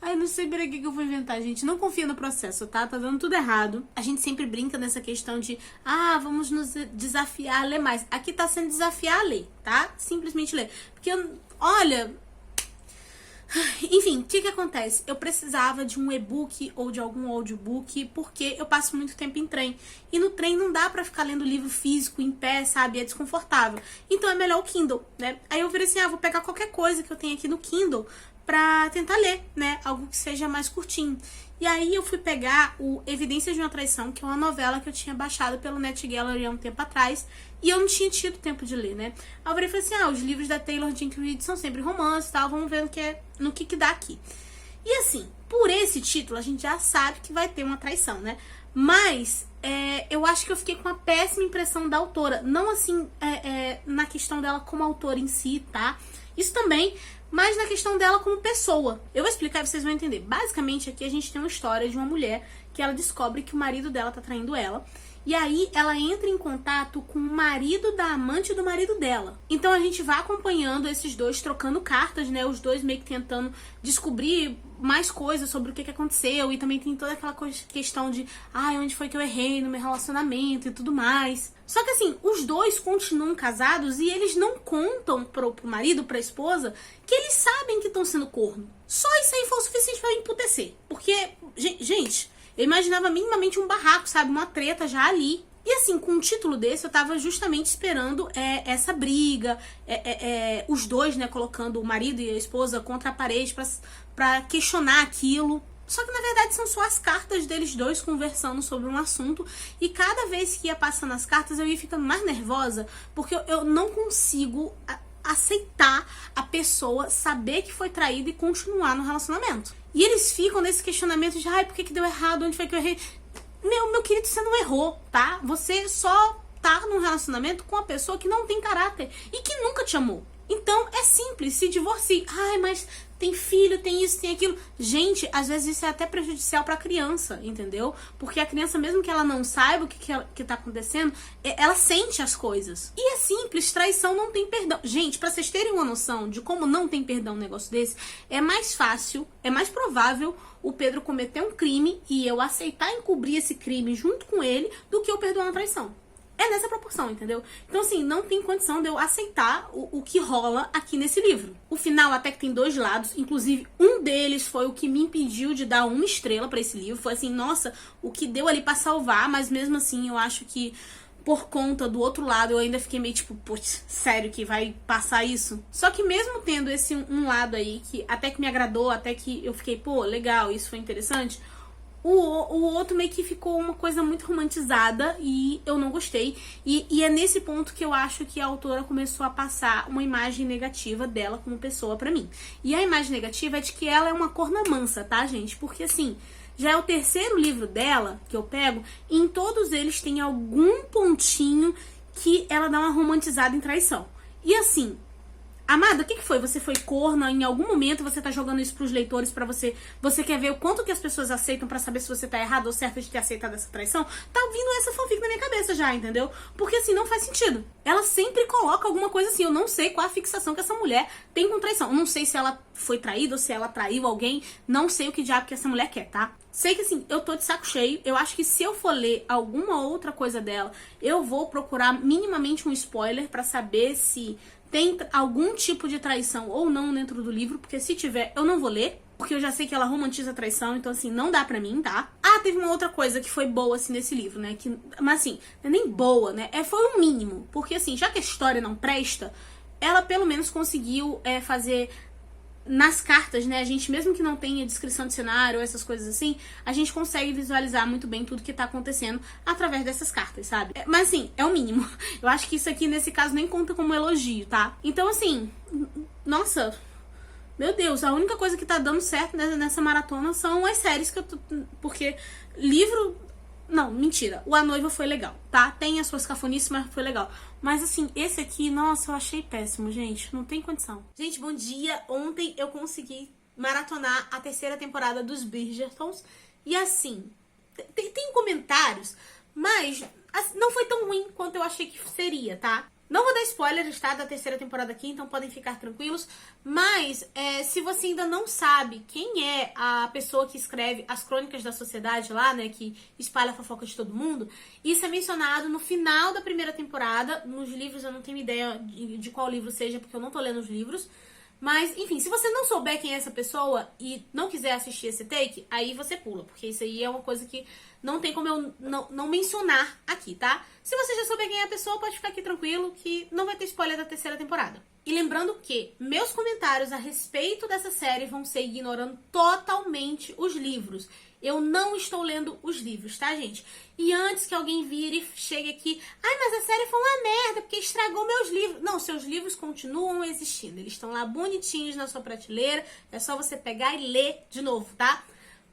Ai, não sei pra que eu vou inventar, gente. Não confia no processo, tá? Tá dando tudo errado. A gente sempre brinca nessa questão de vamos nos desafiar a ler mais. Aqui tá sendo desafiar a ler, tá? Simplesmente ler. Porque, olha... Enfim, o que acontece? Eu precisava de um e-book ou de algum audiobook porque eu passo muito tempo em trem. E no trem não dá pra ficar lendo livro físico em pé, sabe? É desconfortável. Então é melhor o Kindle, né? Aí eu virei assim, vou pegar qualquer coisa que eu tenho aqui no Kindle pra tentar ler, né? Algo que seja mais curtinho. E aí eu fui pegar o Evidências de uma Traição, que é uma novela que eu tinha baixado pelo NetGallery há um tempo atrás, e eu não tinha tido tempo de ler, né? Aí eu virei e falei assim, os livros da Taylor Jenkins Reid são sempre romances e tal, vamos ver no que dá aqui. E assim, por esse título, a gente já sabe que vai ter uma traição, né? Mas eu acho que eu fiquei com uma péssima impressão da autora. Não assim, na questão dela como autora em si, tá? Isso também, mas na questão dela como pessoa. Eu vou explicar e vocês vão entender. Basicamente, aqui a gente tem uma história de uma mulher que ela descobre que o marido dela tá traindo ela. E aí ela entra em contato com o marido da amante do marido dela. Então a gente vai acompanhando esses dois trocando cartas, né? Os dois meio que tentando descobrir mais coisas sobre o que aconteceu. E também tem toda aquela questão de onde foi que eu errei no meu relacionamento e tudo mais. Só que assim, os dois continuam casados e eles não contam pro marido, pra esposa, que eles sabem que estão sendo corno. Só isso aí foi o suficiente pra me emputecer. Porque, gente, eu imaginava minimamente um barraco, sabe? Uma treta já ali. E assim, com um título desse, eu tava justamente esperando essa briga, os dois, né, colocando o marido e a esposa contra a parede pra questionar aquilo. Só que na verdade são só as cartas deles dois conversando sobre um assunto. E cada vez que ia passando as cartas, eu ia ficando mais nervosa, porque eu não consigo aceitar a pessoa saber que foi traída e continuar no relacionamento. E eles ficam nesse questionamento de por que deu errado, onde foi que eu errei? Meu querido, você não errou, tá? Você só tá num relacionamento com uma pessoa que não tem caráter e que nunca te amou. Então é simples, se divorcie. Mas tem filho, tem isso, tem aquilo. Gente, às vezes isso é até prejudicial pra criança, entendeu? Porque a criança, mesmo que ela não saiba o que tá acontecendo, ela sente as coisas. E é simples, traição não tem perdão. Gente, pra vocês terem uma noção de como não tem perdão um negócio desse, é mais fácil, é mais provável o Pedro cometer um crime e eu aceitar encobrir esse crime junto com ele do que eu perdoar uma traição. É nessa proporção, entendeu? Então, assim, não tem condição de eu aceitar o que rola aqui nesse livro. O final até que tem dois lados, inclusive um deles foi o que me impediu de dar 1 estrela pra esse livro. Foi assim, nossa, o que deu ali pra salvar, mas mesmo assim eu acho que por conta do outro lado eu ainda fiquei meio tipo, putz, sério que vai passar isso? Só que mesmo tendo esse um lado aí que até que me agradou, até que eu fiquei, pô, legal, isso foi interessante, o outro meio que ficou uma coisa muito romantizada e eu não gostei. E é nesse ponto que eu acho que a autora começou a passar uma imagem negativa dela como pessoa pra mim. E a imagem negativa é de que ela é uma corna mansa, tá, gente? Porque assim, já é o 3º livro dela que eu pego e em todos eles tem algum pontinho que ela dá uma romantizada em traição. E assim, amada, o que foi? Você foi corna? Em algum momento você tá jogando isso pros leitores pra você quer ver o quanto que as pessoas aceitam pra saber se você tá errado ou certo de ter aceitado essa traição? Tá vindo essa fanfic na minha cabeça já, entendeu? Porque assim, não faz sentido. Ela sempre coloca alguma coisa assim, eu não sei qual a fixação que essa mulher tem com traição. Eu não sei se ela foi traída ou se ela traiu alguém, não sei o que diabo que essa mulher quer, tá? Sei que assim, eu tô de saco cheio, eu acho que se eu for ler alguma outra coisa dela, eu vou procurar minimamente um spoiler pra saber se tem algum tipo de traição ou não dentro do livro, porque se tiver, eu não vou ler, porque eu já sei que ela romantiza a traição, então assim, não dá pra mim, tá? Teve uma outra coisa que foi boa, assim, nesse livro, né, mas assim, não é nem boa, né, foi o mínimo, porque assim, já que a história não presta, ela pelo menos conseguiu fazer nas cartas, né, a gente, mesmo que não tenha descrição de cenário, essas coisas assim, a gente consegue visualizar muito bem tudo que tá acontecendo através dessas cartas, sabe? Mas assim, é o mínimo. Eu acho que isso aqui, nesse caso, nem conta como elogio, tá? Então, assim, nossa, meu Deus, a única coisa que tá dando certo nessa maratona são as séries que eu tô... Porque livro... Não, mentira. O A Noiva foi legal, tá? Tem as suas cafonices, mas foi legal. Mas assim, esse aqui, nossa, eu achei péssimo, gente. Não tem condição. Gente, bom dia. Ontem eu consegui maratonar a 3ª temporada dos Bridgertons. E assim, tem comentários, mas não foi tão ruim quanto eu achei que seria, tá? Não vou dar spoilers, tá, da 3ª temporada aqui, então podem ficar tranquilos. Mas, se você ainda não sabe quem é a pessoa que escreve as Crônicas da Sociedade lá, né, que espalha a fofoca de todo mundo, isso é mencionado no final da 1ª temporada. Nos livros eu não tenho ideia de qual livro seja, porque eu não tô lendo os livros. Mas, enfim, se você não souber quem é essa pessoa e não quiser assistir esse take, aí você pula, porque isso aí é uma coisa que não tem como eu não mencionar aqui, tá? Se você já souber quem é a pessoa, pode ficar aqui tranquilo que não vai ter spoiler da 3ª temporada. E lembrando que meus comentários a respeito dessa série vão ser ignorando totalmente os livros. Eu não estou lendo os livros, tá, gente? E antes que alguém vire e chegue aqui, mas a série foi uma merda, porque estragou meus livros. Não, seus livros continuam existindo. Eles estão lá bonitinhos na sua prateleira. É só você pegar e ler de novo, tá?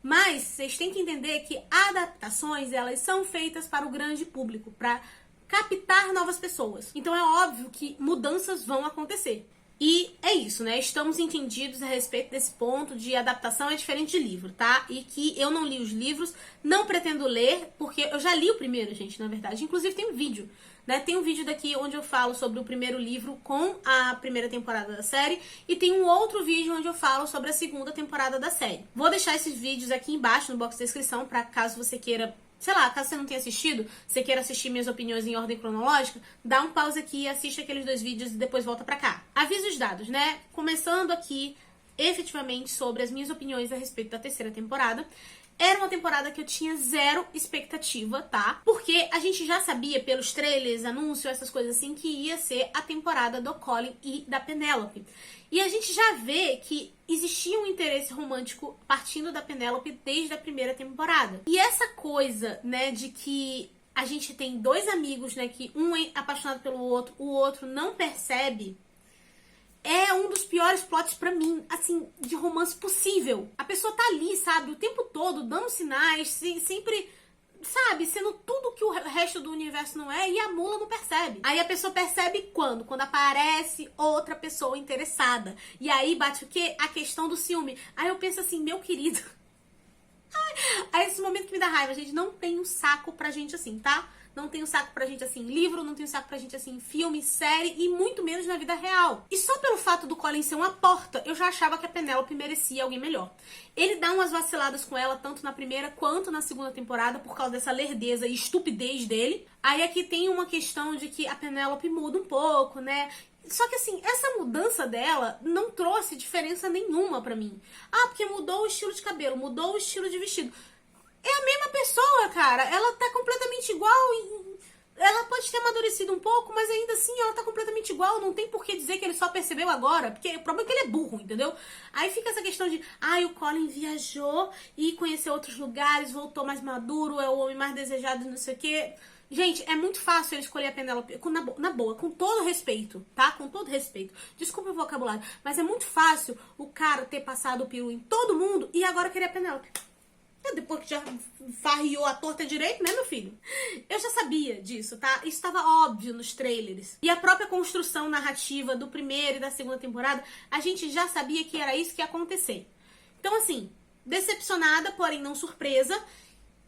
Mas vocês têm que entender que adaptações, elas são feitas para o grande público, para captar novas pessoas. Então é óbvio que mudanças vão acontecer. E é isso, né? Estamos entendidos a respeito desse ponto de adaptação é diferente de livro, tá? E que eu não li os livros, não pretendo ler, porque eu já li o primeiro, gente, na verdade. Inclusive tem um vídeo, né? Tem um vídeo daqui onde eu falo sobre o primeiro livro com a primeira temporada da série, e tem um outro vídeo onde eu falo sobre a segunda temporada da série. Vou deixar esses vídeos aqui embaixo no box de descrição, pra caso você queira, sei lá, caso você não tenha assistido, você queira assistir minhas opiniões em ordem cronológica, dá um pause aqui, assiste aqueles 2 vídeos e depois volta pra cá. Avisos dados, né? Começando aqui, efetivamente, sobre as minhas opiniões a respeito da terceira temporada. Era uma temporada que eu tinha zero expectativa, tá? Porque a gente já sabia pelos trailers, anúncios, essas coisas assim, que ia ser a temporada do Colin e da Penélope. E a gente já vê que existia um interesse romântico partindo da Penélope desde a primeira temporada. E essa coisa, né, de que a gente tem 2 amigos, né, que um é apaixonado pelo outro, o outro não percebe, é um dos piores plots pra mim, assim, de romance possível. A pessoa tá ali, sabe, o tempo todo, dando sinais, sempre, sabe, sendo tudo que o resto do universo não é, e a mula não percebe. Aí a pessoa percebe quando? Quando aparece outra pessoa interessada. E aí bate o quê? A questão do ciúme. Aí eu penso assim, meu querido... Aí esse momento que me dá raiva, gente, não tem um saco pra gente assim, tá? Não tem um saco pra gente assim em livro, não tem um saco pra gente assim em filme, série e muito menos na vida real. E só pelo fato do Colin ser uma porta, eu já achava que a Penélope merecia alguém melhor. Ele dá umas vaciladas com ela, tanto na primeira quanto na segunda temporada, por causa dessa lerdeza e estupidez dele. Aí aqui tem uma questão de que a Penélope muda um pouco, né? Só que assim, essa mudança dela não trouxe diferença nenhuma pra mim. Ah, porque mudou o estilo de cabelo, mudou o estilo de vestido. É a mesma pessoa, cara. Ela tá completamente igual. Ela pode ter amadurecido um pouco, mas ainda assim ela tá completamente igual. Não tem por que dizer que ele só percebeu agora. Porque o problema é que ele é burro, entendeu? Aí fica essa questão de... o Colin viajou e conheceu outros lugares, voltou mais maduro, é o homem mais desejado, não sei o quê. Gente, é muito fácil ele escolher a Penélope, na boa, com todo respeito, tá? Com todo respeito. Desculpa o vocabulário, mas é muito fácil o cara ter passado o peru em todo mundo e agora querer a Penélope. Depois que já farriou a torta direito, né, meu filho? Eu já sabia disso, tá? Isso estava óbvio nos trailers. E a própria construção narrativa do primeiro e da segunda temporada, a gente já sabia que era isso que ia acontecer. Então, assim, decepcionada, porém não surpresa.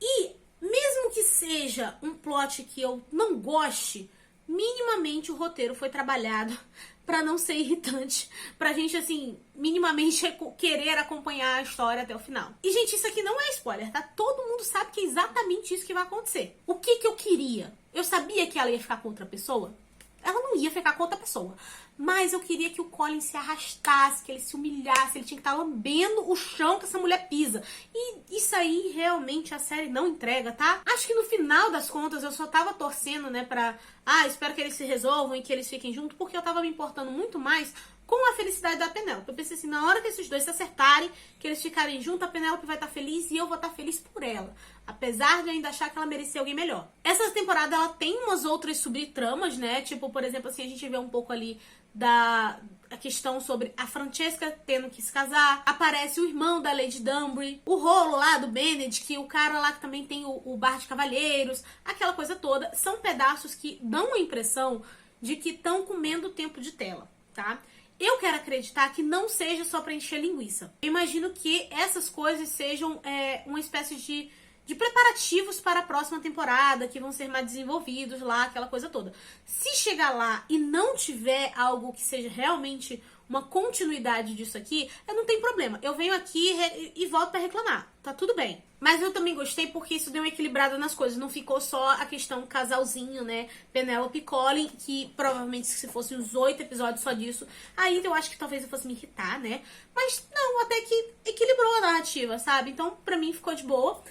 E mesmo que seja um plot que eu não goste, minimamente o roteiro foi trabalhado pra não ser irritante, pra gente, assim, minimamente querer acompanhar a história até o final. E, gente, isso aqui não é spoiler, tá? Todo mundo sabe que é exatamente isso que vai acontecer. O que que eu queria? Eu sabia que ela ia ficar com outra pessoa? Ela não ia ficar com outra pessoa. Mas eu queria que o Colin se arrastasse, que ele se humilhasse, ele tinha que estar lambendo o chão que essa mulher pisa. E isso aí, realmente, a série não entrega, tá? Acho que no final das contas, eu só tava torcendo, né, pra... espero que eles se resolvam e que eles fiquem juntos, porque eu tava me importando muito mais com a felicidade da Penélope. Eu pensei assim, na hora que esses dois se acertarem, que eles ficarem juntos, a Penélope vai estar feliz e eu vou estar feliz por ela. Apesar de ainda achar que ela merecia alguém melhor. Essa temporada, ela tem umas outras subtramas, né? Tipo, por exemplo, assim, a gente vê um pouco ali a questão sobre a Francesca tendo que se casar. Aparece o irmão da Lady Danbury. O rolo lá do Benedict, que o cara lá que também tem o bar de cavalheiros. Aquela coisa toda. São pedaços que dão a impressão de que estão comendo tempo de tela, tá? Eu quero acreditar que não seja só pra encher linguiça. Eu imagino que essas coisas sejam uma espécie de preparativos para a próxima temporada, que vão ser mais desenvolvidos lá, aquela coisa toda. Se chegar lá e não tiver algo que seja realmente uma continuidade disso aqui, não tem problema. Eu venho aqui e volto pra reclamar. Tá tudo bem. Mas eu também gostei porque isso deu uma equilibrada nas coisas. Não ficou só a questão casalzinho, né? Penélope e Colin, que provavelmente se fossem os 8 episódios só disso, aí eu acho que talvez eu fosse me irritar, né? Mas não, até que equilibrou a narrativa, sabe? Então, pra mim, ficou de boa.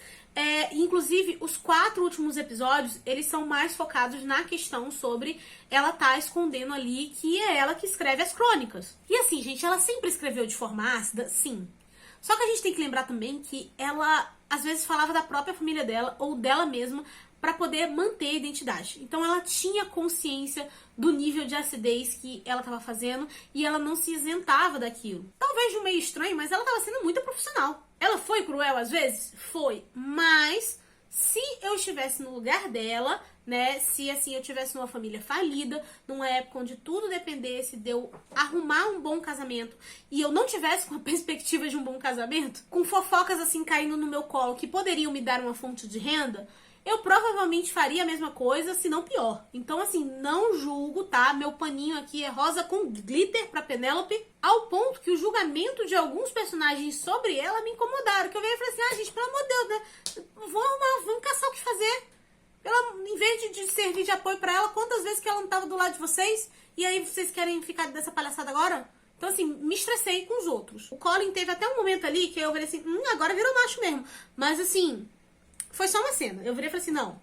Inclusive, os 4 últimos episódios, eles são mais focados na questão sobre ela tá escondendo ali que é ela que escreve as crônicas. E assim, gente, ela sempre escreveu de forma ácida? Sim. Só que a gente tem que lembrar também que ela, às vezes, falava da própria família dela ou dela mesma para poder manter a identidade. Então ela tinha consciência do nível de acidez que ela estava fazendo e ela não se isentava daquilo. Talvez de um meio estranho, mas ela estava sendo muito profissional. Ela foi cruel às vezes? Foi. Mas se eu estivesse no lugar dela, né? Se, assim, eu tivesse numa família falida, numa época onde tudo dependesse de eu arrumar um bom casamento e eu não tivesse com a perspectiva de um bom casamento, com fofocas, assim, caindo no meu colo que poderiam me dar uma fonte de renda, eu provavelmente faria a mesma coisa, se não pior. Então, assim, não julgo, tá? Meu paninho aqui é rosa com glitter pra Penélope, ao ponto que o julgamento de alguns personagens sobre ela me incomodaram. Que eu veio e falei assim, gente, pelo amor de Deus, né? Vamos caçar o que fazer. Em vez de servir de apoio pra ela, quantas vezes que ela não tava do lado de vocês? E aí vocês querem ficar dessa palhaçada agora? Então, assim, me estressei com os outros. O Colin teve até um momento ali que eu falei assim, agora virou macho mesmo. Mas, assim, foi só uma cena. Eu virei e falei assim, não,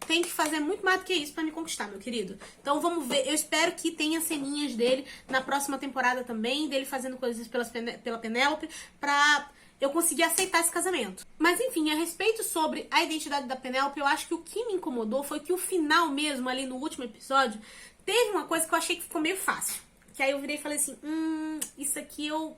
tem que fazer muito mais do que isso pra me conquistar, meu querido. Então vamos ver, eu espero que tenha ceninhas dele na próxima temporada também, dele fazendo coisas pela Penélope, pra eu conseguir aceitar esse casamento. Mas enfim, a respeito sobre a identidade da Penélope, eu acho que o que me incomodou foi que o final mesmo, ali no último episódio, teve uma coisa que eu achei que ficou meio fácil. Que aí eu virei e falei assim, isso aqui eu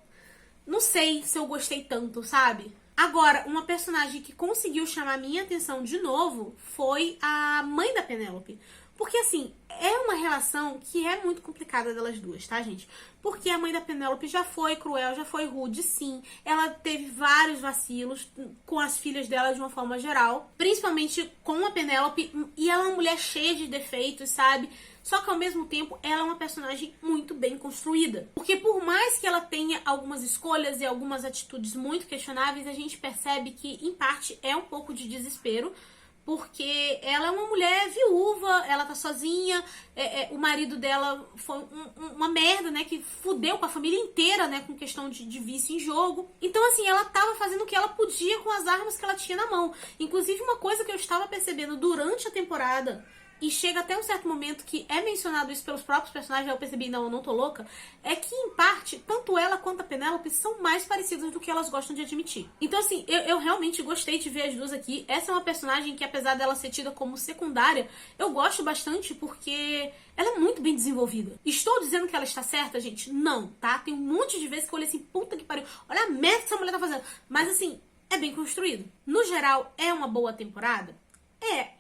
não sei se eu gostei tanto, sabe? Agora, uma personagem que conseguiu chamar minha atenção de novo foi a mãe da Penélope. Porque, assim, é uma relação que é muito complicada delas duas, tá, gente? Porque a mãe da Penélope já foi cruel, já foi rude, sim. Ela teve vários vacilos com as filhas dela de uma forma geral. Principalmente com a Penélope. E ela é uma mulher cheia de defeitos, sabe? Só que, ao mesmo tempo, ela é uma personagem muito bem construída. Porque por mais que ela tenha algumas escolhas e algumas atitudes muito questionáveis, a gente percebe que, em parte, é um pouco de desespero. Porque ela é uma mulher viúva, ela tá sozinha, o marido dela foi uma merda, né, que fudeu com a família inteira, né, com questão de vício em jogo. Então, assim, ela tava fazendo o que ela podia com as armas que ela tinha na mão. Inclusive, uma coisa que eu estava percebendo durante a temporada, e chega até um certo momento que é mencionado isso pelos próprios personagens, aí eu percebi, não, eu não tô louca, é que, em parte, tanto ela quanto a Penélope são mais parecidas do que elas gostam de admitir. Então, assim, eu realmente gostei de ver as duas aqui. Essa é uma personagem que, apesar dela ser tida como secundária, eu gosto bastante porque ela é muito bem desenvolvida. Estou dizendo que ela está certa, gente? Não, tá? Tem um monte de vezes que eu olhei assim, puta que pariu, olha a merda que essa mulher tá fazendo. Mas, assim, é bem construído. No geral, é uma boa temporada?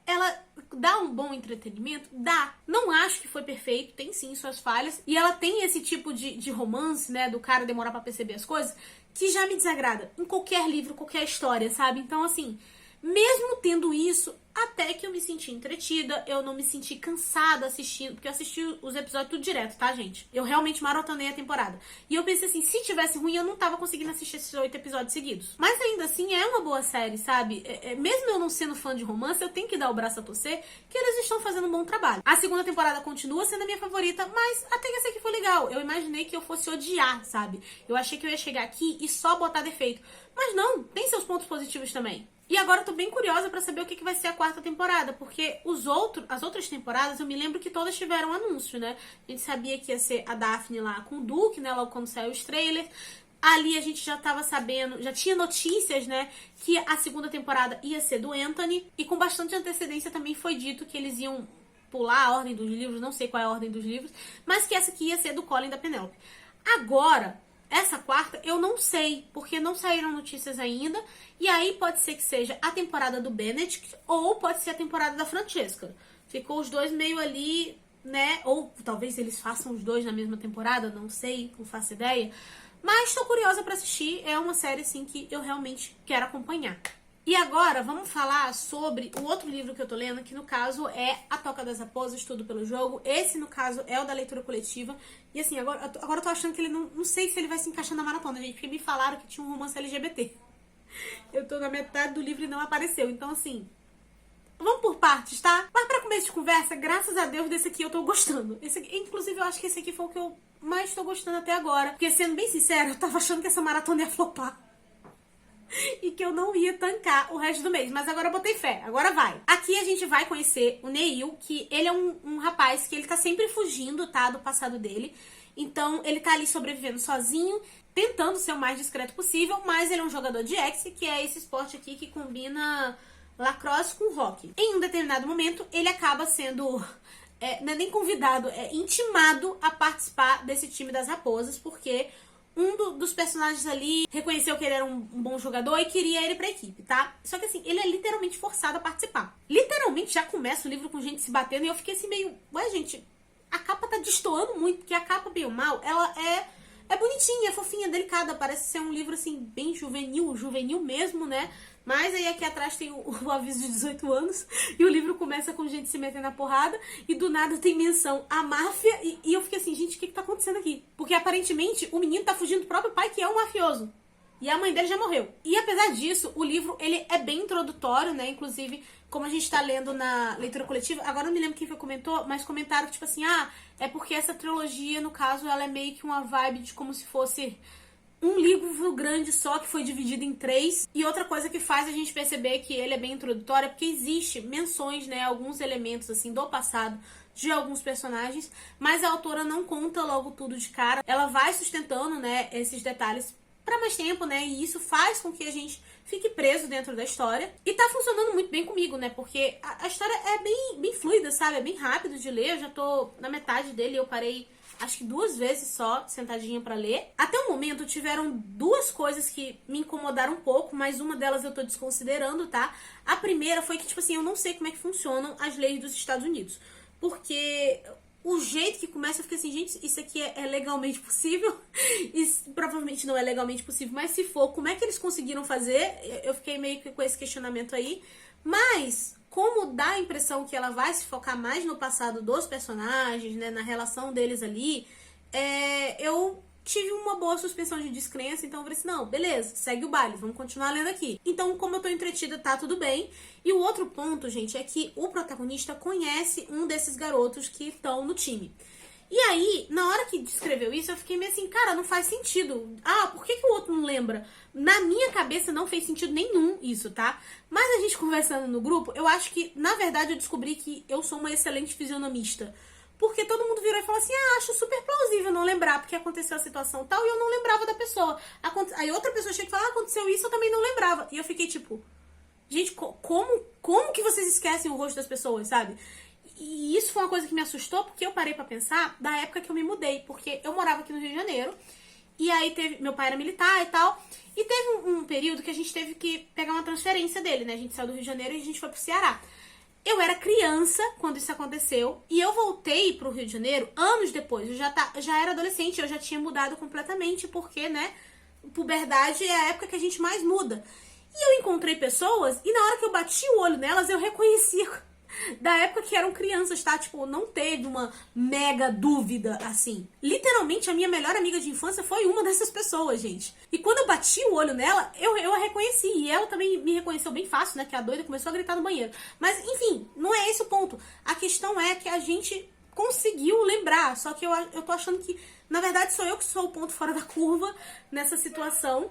Ela dá um bom entretenimento? Dá. Não acho que foi perfeito, tem sim suas falhas. E ela tem esse tipo de romance, né, do cara demorar pra perceber as coisas, que já me desagrada em qualquer livro, qualquer história, sabe? Então, assim, mesmo tendo isso, até que eu me senti entretida, eu não me senti cansada assistindo, porque eu assisti os episódios tudo direto, tá, gente? Eu realmente maratonei a temporada. E eu pensei assim, se tivesse ruim, eu não tava conseguindo assistir esses 8 episódios seguidos. Mas ainda assim, é uma boa série, sabe? Mesmo eu não sendo fã de romance, eu tenho que dar o braço a torcer que eles estão fazendo um bom trabalho. A segunda temporada continua sendo a minha favorita, mas até que essa aqui foi legal. Eu imaginei que eu fosse odiar, sabe? Eu achei que eu ia chegar aqui e só botar defeito. Mas não, tem seus pontos positivos também. E agora eu tô bem curiosa pra saber o que vai ser a quarta temporada, porque as outras temporadas, eu me lembro que todas tiveram anúncio, né? A gente sabia que ia ser a Daphne lá com o Duke, né? Logo quando saiu os trailers. Ali a gente já tava sabendo, já tinha notícias, né? Que a segunda temporada ia ser do Anthony. E com bastante antecedência também foi dito que eles iam pular a ordem dos livros, não sei qual é a ordem dos livros, mas que essa aqui ia ser do Colin e da Penélope. Agora, essa quarta, eu não sei, porque não saíram notícias ainda. E aí pode ser que seja a temporada do Benedict ou pode ser a temporada da Francesca. Ficou os dois meio ali, né? Ou talvez eles façam os dois na mesma temporada, não sei, não faço ideia. Mas tô curiosa pra assistir, é uma série assim que eu realmente quero acompanhar. E agora vamos falar sobre o outro livro que eu tô lendo, que no caso é A Toca das Raposas, Tudo pelo Jogo. Esse, no caso, é o da leitura coletiva. E assim, agora eu tô achando que ele não sei se ele vai se encaixar na maratona, gente, porque me falaram que tinha um romance LGBT. Eu tô na metade do livro e não apareceu. Então, assim, vamos por partes, tá? Mas pra começo de conversa, graças a Deus, desse aqui eu tô gostando. Esse aqui, inclusive, eu acho que esse aqui foi o que eu mais tô gostando até agora. Porque, sendo bem sincero, eu tava achando que essa maratona ia flopar. E que eu não ia tancar o resto do mês. Mas agora eu botei fé, agora vai. Aqui a gente vai conhecer o Neil, que ele é um rapaz que ele tá sempre fugindo, tá, do passado dele. Então ele tá ali sobrevivendo sozinho, tentando ser o mais discreto possível. Mas ele é um jogador de X, que é esse esporte aqui que combina lacrosse com hockey. Em um determinado momento ele acaba sendo, não é nem convidado, é intimado a participar desse time das raposas, porque dos personagens ali reconheceu que ele era um bom jogador e queria ele pra equipe, tá? Só que assim, ele é literalmente forçado a participar. Literalmente já começa o livro com gente se batendo e eu fiquei assim meio... Ué, gente, a capa tá destoando muito, porque a capa, bem ou mal, ela é bonitinha, é fofinha, delicada. Parece ser um livro assim, bem juvenil mesmo, né? Mas aí aqui atrás tem o aviso de 18 anos e o livro começa com gente se metendo na porrada e do nada tem menção à máfia e eu fiquei assim, gente, o que tá acontecendo aqui? Porque aparentemente o menino tá fugindo do próprio pai, que é um mafioso. E a mãe dele já morreu. E apesar disso, o livro, ele é bem introdutório, né? Inclusive, como a gente tá lendo na leitura coletiva, agora eu não me lembro quem foi que comentou, mas comentaram tipo assim, é porque essa trilogia, no caso, ela é meio que uma vibe de como se fosse um livro grande só, que foi dividido em 3. E outra coisa que faz a gente perceber que ele é bem introdutório é porque existe menções, né, alguns elementos assim do passado de alguns personagens, mas a autora não conta logo tudo de cara. Ela vai sustentando, né, esses detalhes para mais tempo, né, e isso faz com que a gente fique preso dentro da história. E tá funcionando muito bem comigo, né, porque a história é bem fluida, sabe, é bem rápido de ler. Eu já tô na metade dele, eu parei acho que 2 vezes só, sentadinha pra ler. Até o momento tiveram 2 coisas que me incomodaram um pouco, mas uma delas eu tô desconsiderando, tá? A primeira foi que, tipo assim, eu não sei como é que funcionam as leis dos Estados Unidos. Porque o jeito que começa, eu fiquei assim, gente, isso aqui é legalmente possível? Isso provavelmente não é legalmente possível, mas se for, como é que eles conseguiram fazer? Eu fiquei meio que com esse questionamento aí. Mas como dá a impressão que ela vai se focar mais no passado dos personagens, né, na relação deles ali, eu tive uma boa suspensão de descrença, então eu falei assim, não, beleza, segue o baile, vamos continuar lendo aqui. Então, como eu tô entretida, tá tudo bem. E o outro ponto, gente, é que o protagonista conhece um desses garotos que estão no time. E aí, na hora que descreveu isso, eu fiquei meio assim, cara, não faz sentido. Por que o outro não lembra? Na minha cabeça não fez sentido nenhum isso, tá? Mas a gente conversando no grupo, eu acho que, na verdade, eu descobri que eu sou uma excelente fisionomista. Porque todo mundo virou e falou assim, acho super plausível não lembrar, porque aconteceu a situação tal e eu não lembrava da pessoa. Aí outra pessoa chega e fala, aconteceu isso, eu também não lembrava. E eu fiquei tipo, gente, como que vocês esquecem o rosto das pessoas, sabe? E isso foi uma coisa que me assustou, porque eu parei pra pensar da época que eu me mudei, porque eu morava aqui no Rio de Janeiro, e aí meu pai era militar e tal, e teve um período que a gente teve que pegar uma transferência dele, né? A gente saiu do Rio de Janeiro e a gente foi pro Ceará. Eu era criança quando isso aconteceu, e eu voltei pro Rio de Janeiro anos depois. Eu já era adolescente, eu já tinha mudado completamente, porque, né, puberdade é a época que a gente mais muda. E eu encontrei pessoas, e na hora que eu bati o olho nelas, eu reconhecia da época que eram crianças, tá? Tipo, não teve uma mega dúvida, assim. Literalmente, a minha melhor amiga de infância foi uma dessas pessoas, gente. E quando eu bati o olho nela, eu a reconheci. E ela também me reconheceu bem fácil, né? Que a doida começou a gritar no banheiro. Mas, enfim, não é esse o ponto. A questão é que a gente conseguiu lembrar. Só que eu tô achando que, na verdade, sou eu que sou o ponto fora da curva nessa situação.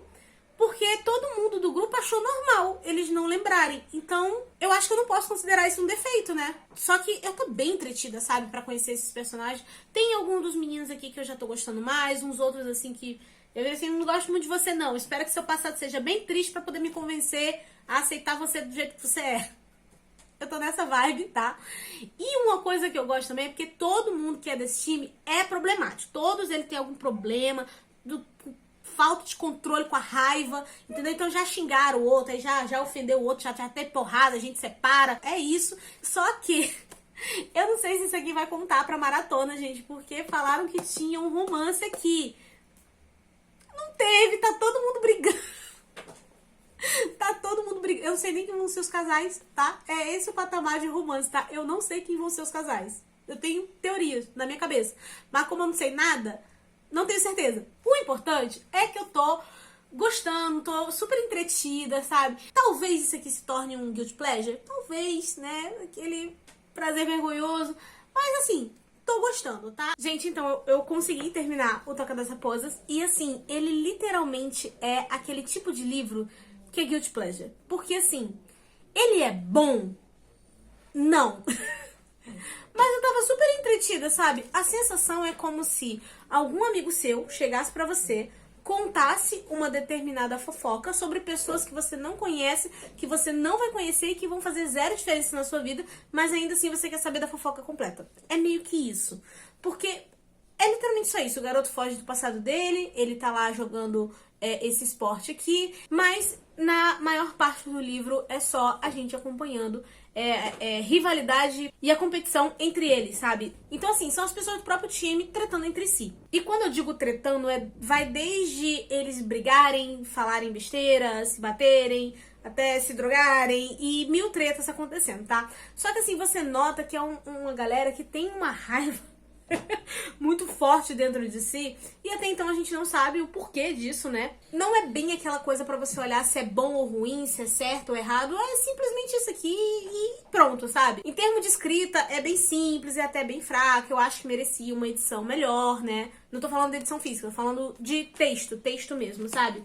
Porque todo mundo do grupo achou normal eles não lembrarem. Então, eu acho que eu não posso considerar isso um defeito, né? Só que eu tô bem entretida, sabe? Pra conhecer esses personagens. Tem algum dos meninos aqui que eu já tô gostando mais. Uns outros, assim, que eu assim, não gosto muito de você, não. Espero que seu passado seja bem triste pra poder me convencer a aceitar você do jeito que você é. Eu tô nessa vibe, tá? E uma coisa que eu gosto também é porque todo mundo que é desse time é problemático. Todos eles têm algum problema falta de controle com a raiva, entendeu? Então já xingaram o outro, aí já ofendeu o outro, já teve porrada, a gente separa. É isso. Só que eu não sei se isso aqui vai contar pra maratona, gente, porque falaram que tinha um romance aqui. Não teve, tá todo mundo brigando. Tá todo mundo brigando. Eu não sei nem quem vão ser os casais, tá? É esse o patamar de romance, tá? Eu não sei quem vão ser os casais. Eu tenho teorias na minha cabeça. Mas como eu não sei nada, não tenho certeza. O importante é que eu tô gostando, tô super entretida, sabe? Talvez isso aqui se torne um guilty pleasure. Talvez, né? Aquele prazer vergonhoso. Mas assim, tô gostando, tá? Gente, então eu consegui terminar o Toca das Raposas. E assim, ele literalmente é aquele tipo de livro que é guilty pleasure. Porque assim, ele é bom? Não. Mas eu tava super entretida, sabe? A sensação é como se algum amigo seu chegasse pra você, contasse uma determinada fofoca sobre pessoas que você não conhece, que você não vai conhecer e que vão fazer zero diferença na sua vida, mas ainda assim você quer saber da fofoca completa. É meio que isso. Porque é É literalmente só isso. O garoto foge do passado dele, ele tá lá jogando esse esporte aqui, mas na maior parte do livro é só a gente acompanhando rivalidade e a competição entre eles, sabe? Então, assim, são as pessoas do próprio time tretando entre si. E quando eu digo tretando, vai desde eles brigarem, falarem besteira, se baterem, até se drogarem e mil tretas acontecendo, tá? Só que, assim, você nota que é uma galera que tem uma raiva muito forte dentro de si, e até então a gente não sabe o porquê disso, né? Não é bem aquela coisa pra você olhar se é bom ou ruim, se é certo ou errado, é simplesmente isso aqui e pronto, sabe? Em termos de escrita, é bem simples e até bem fraco, eu acho que merecia uma edição melhor, né? Não tô falando de edição física, tô falando de texto mesmo, sabe?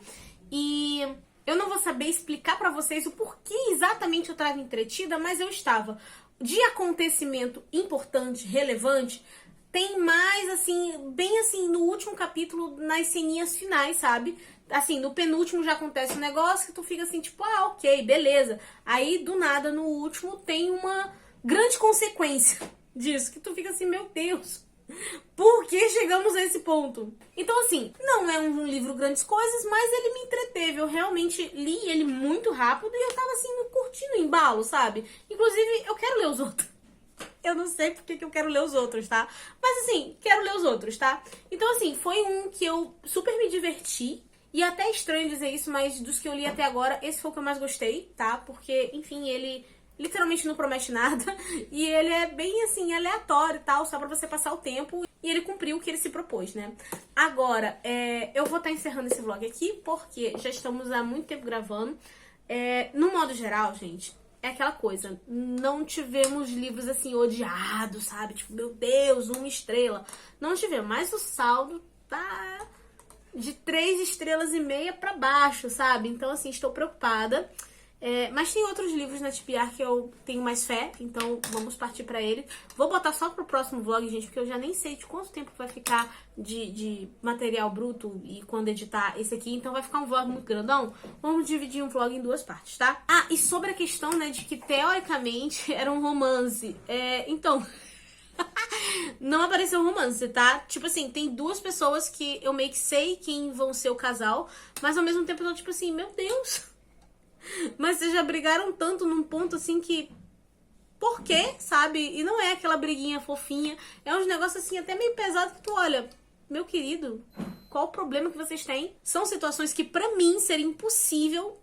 E eu não vou saber explicar pra vocês o porquê exatamente eu tava entretida, mas eu estava. De acontecimento importante, relevante, tem mais, assim, bem assim, no último capítulo, nas ceninhas finais, sabe? Assim, no penúltimo já acontece um negócio que tu fica assim, tipo, ah, ok, beleza. Aí, do nada, no último, tem uma grande consequência disso, que tu fica assim, meu Deus, por que chegamos a esse ponto? Então, assim, não é um livro grandes coisas, mas ele me entreteve. Eu realmente li ele muito rápido e eu tava, assim, curtindo o embalo, sabe? Inclusive, eu quero ler os outros. Eu não sei porque que eu quero ler os outros, tá? Mas, assim, quero ler os outros, tá? Então, assim, foi um que eu super me diverti. E até é estranho dizer isso, mas dos que eu li até agora, esse foi o que eu mais gostei, tá? Porque, enfim, ele literalmente não promete nada. E ele é bem, assim, aleatório e tal, só pra você passar o tempo. E ele cumpriu o que ele se propôs, né? Agora, eu vou estar encerrando esse vlog aqui, porque já estamos há muito tempo gravando. No modo geral, gente, é aquela coisa, não tivemos livros assim odiados, sabe? Tipo, meu Deus, 1 estrela. Não tivemos, mas o saldo tá de 3,5 estrelas pra baixo, sabe? Então, assim, estou preocupada. Mas tem outros livros na TBR que eu tenho mais fé, então vamos partir pra ele. Vou botar só pro próximo vlog, gente, porque eu já nem sei de quanto tempo vai ficar de material bruto e quando editar esse aqui, então vai ficar um vlog muito grandão. Vamos dividir um vlog em 2 partes, tá? Ah, e sobre a questão, né, de que teoricamente era um romance, então... Não apareceu romance, tá? Tipo assim, tem 2 pessoas que eu meio que sei quem vão ser o casal, mas ao mesmo tempo eu tô tipo assim, meu Deus... Mas vocês já brigaram tanto num ponto assim que... Por quê, sabe? E não é aquela briguinha fofinha. É uns negócios assim até meio pesado que tu olha... Meu querido, qual o problema que vocês têm? São situações que pra mim seria impossível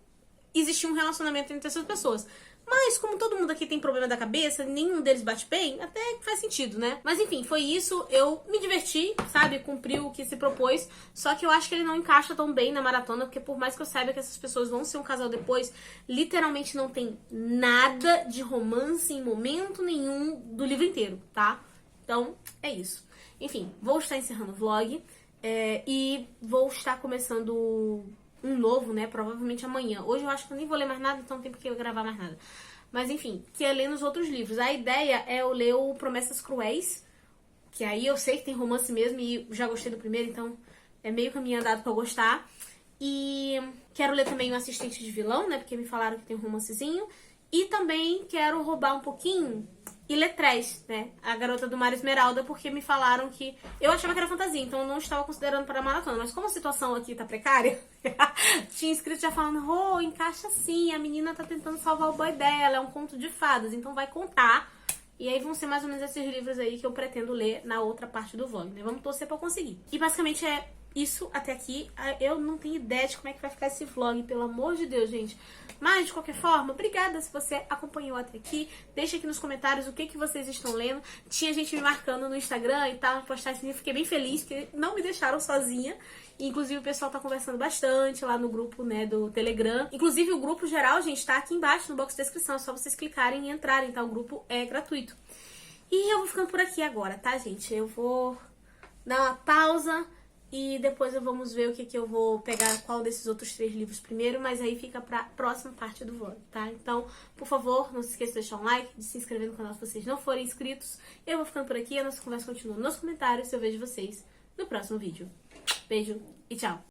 existir um relacionamento entre essas pessoas. Mas, como todo mundo aqui tem problema da cabeça, nenhum deles bate bem, até faz sentido, né? Mas enfim, foi isso. Eu me diverti, sabe? Cumpriu o que se propôs. Só que eu acho que ele não encaixa tão bem na maratona, porque por mais que eu saiba que essas pessoas vão ser um casal depois, literalmente não tem nada de romance em momento nenhum do livro inteiro, tá? Então, é isso. Enfim, vou estar encerrando o vlog e vou estar começando... um novo, né? Provavelmente amanhã. Hoje eu acho que eu nem vou ler mais nada, então não tem porque eu gravar mais nada. Mas enfim, que é ler nos outros livros. A ideia é eu ler o Promessas Cruéis, que aí eu sei que tem romance mesmo e já gostei do primeiro, então é meio caminho andado pra eu gostar. E quero ler também o Assistente de Vilão, né? Porque me falaram que tem um romancezinho. E também quero roubar um pouquinho e ler Trés, né? A Garota do Mar Esmeralda, porque me falaram que... Eu achava que era fantasia, então eu não estava considerando para a maratona. Mas como a situação aqui tá precária, tinha inscrito já falando, encaixa sim, a menina tá tentando salvar o boy dela, é um conto de fadas, então vai contar. E aí vão ser mais ou menos esses livros aí que eu pretendo ler na outra parte do vlog, né? Vamos torcer pra eu conseguir. E basicamente é isso até aqui. Eu não tenho ideia de como é que vai ficar esse vlog, pelo amor de Deus, gente. Mas, de qualquer forma, obrigada se você acompanhou até aqui. Deixa aqui nos comentários o que vocês estão lendo. Tinha gente me marcando no Instagram e tal, postar assim, eu fiquei bem feliz, porque não me deixaram sozinha. Inclusive, o pessoal tá conversando bastante lá no grupo, né, do Telegram. Inclusive, o grupo geral, gente, tá aqui embaixo no box de descrição. É só vocês clicarem e entrarem, tá? O grupo é gratuito. E eu vou ficando por aqui agora, tá, gente? Eu vou dar uma pausa e depois vamos ver o que eu vou pegar, qual desses outros 3 livros primeiro, mas aí fica pra próxima parte do vlog, tá? Então, por favor, não se esqueça de deixar um like, de se inscrever no canal se vocês não forem inscritos. Eu vou ficando por aqui, a nossa conversa continua nos comentários. Eu vejo vocês no próximo vídeo. Beijo e tchau!